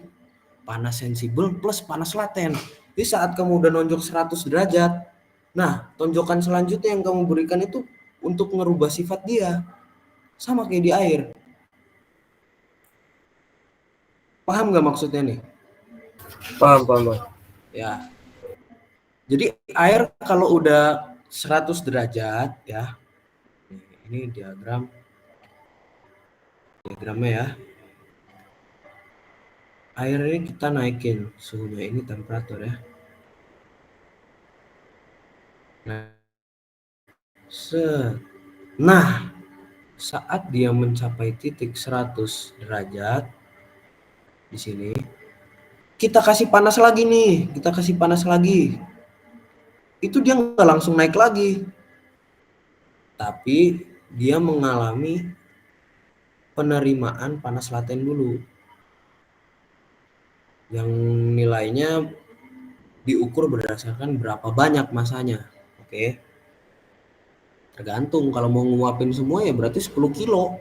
panas sensibel plus panas laten. Jadi saat kamu udah nonjok 100 derajat, nah tonjokan selanjutnya yang kamu berikan itu untuk ngerubah sifat dia. Sama kayak di air. Paham nggak maksudnya nih? Paham, paham. Ya. Jadi air kalau udah 100 derajat ya. Ini diagramnya ya. Air ini kita naikin suhunya, ini temperatur ya. Nah, saat dia mencapai titik 100 derajat di sini, kita kasih panas lagi nih, itu dia nggak langsung naik lagi, tapi dia mengalami penerimaan panas laten dulu yang nilainya diukur berdasarkan berapa banyak masanya. Oke, tergantung, kalau mau nguapin semua ya berarti 10 kilo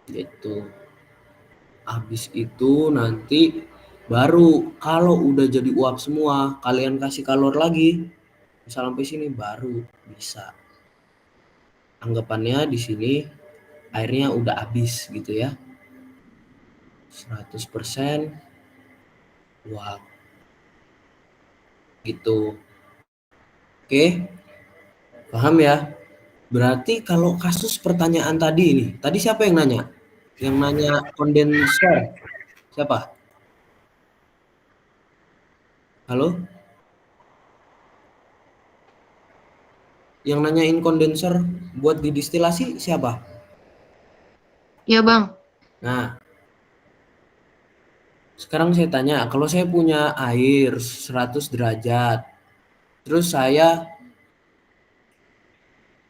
gitu. Habis itu nanti baru kalau udah jadi uap semua, kalian kasih kalor lagi, misal sampai sini baru bisa. Anggapannya di sini airnya udah habis gitu ya. 100% uap. Gitu. Oke. Paham ya? Berarti kalau kasus pertanyaan tadi ini, tadi siapa yang nanya? Yang nanya kondensor. Siapa? Halo? Yang nanyain kondensor buat didistilasi siapa? Iya, Bang. Nah, sekarang saya tanya, kalau saya punya air 100 derajat, terus saya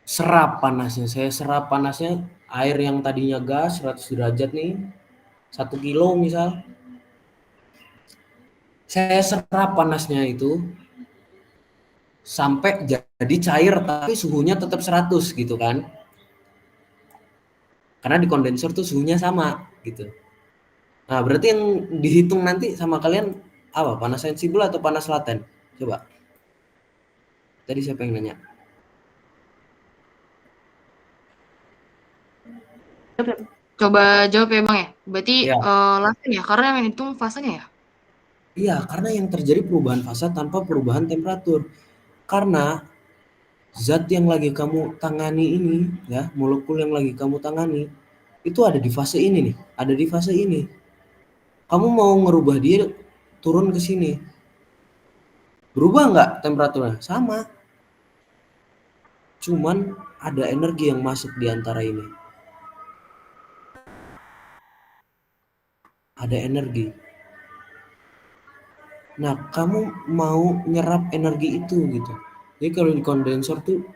serap panasnya, air yang tadinya gas 100 derajat nih, 1 kilo misal, saya serap panasnya itu sampai jadi cair tapi suhunya tetap 100 gitu kan, karena di kondensor tuh suhunya sama gitu. Nah, berarti yang dihitung nanti sama kalian apa? Panas sensibel atau panas laten? Coba. Tadi siapa yang nanya? Coba jawab ya, Bang ya. Berarti Ya. laten ya, karena yang hitung fasenya ya? Iya, karena yang terjadi perubahan fase tanpa perubahan temperatur. Karena zat yang lagi kamu tangani ini, ya, molekul yang lagi kamu tangani, itu ada di fase ini nih, ada di fase ini. Kamu mau ngerubah dia turun ke sini. Berubah nggak temperaturnya? Sama. Cuman ada energi yang masuk di antara ini. Ada energi. Nah, kamu mau nyerap energi itu gitu. Jadi kalau di kondensor tuh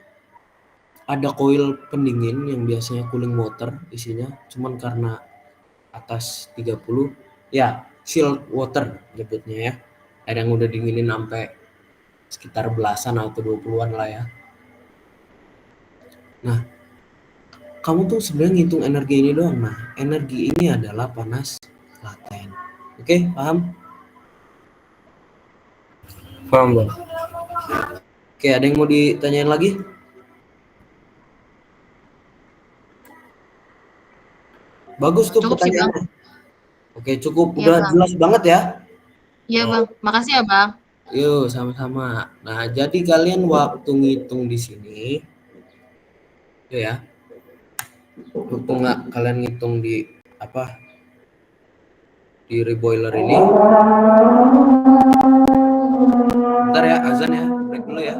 ada coil pendingin yang biasanya cooling water isinya, cuman karena atas 30 ya chilled water nyebutnya ya. Air yang udah dinginin sampai sekitar belasan atau 20-an lah ya. Nah, kamu tuh sebenarnya ngitung energi ini doang. Nah, energi ini adalah panas laten. Oke, paham? Paham, Bang. Oke, ada yang mau ditanyain lagi? Bagus tuh Cukup sih, Bang. pertanyaannya. Oke, cukup. Iya, Udah Bang. jelas banget ya? Iya, Bang. Makasih ya, Bang. Yuk, sama-sama. Nah, jadi kalian waktu ngitung di sini, yuk ya. Waktu kalian ngitung di apa? di reboiler ini. Bentar ya, azan ya, break dulu ya.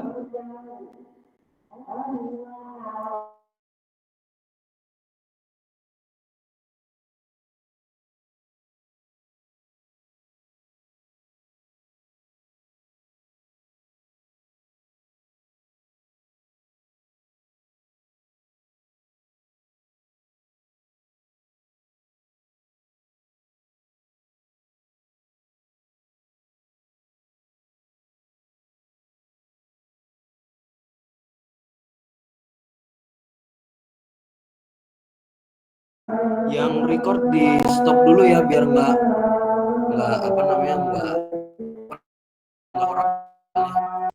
Yang record di stop dulu ya biar nggak apa namanya nggak orang.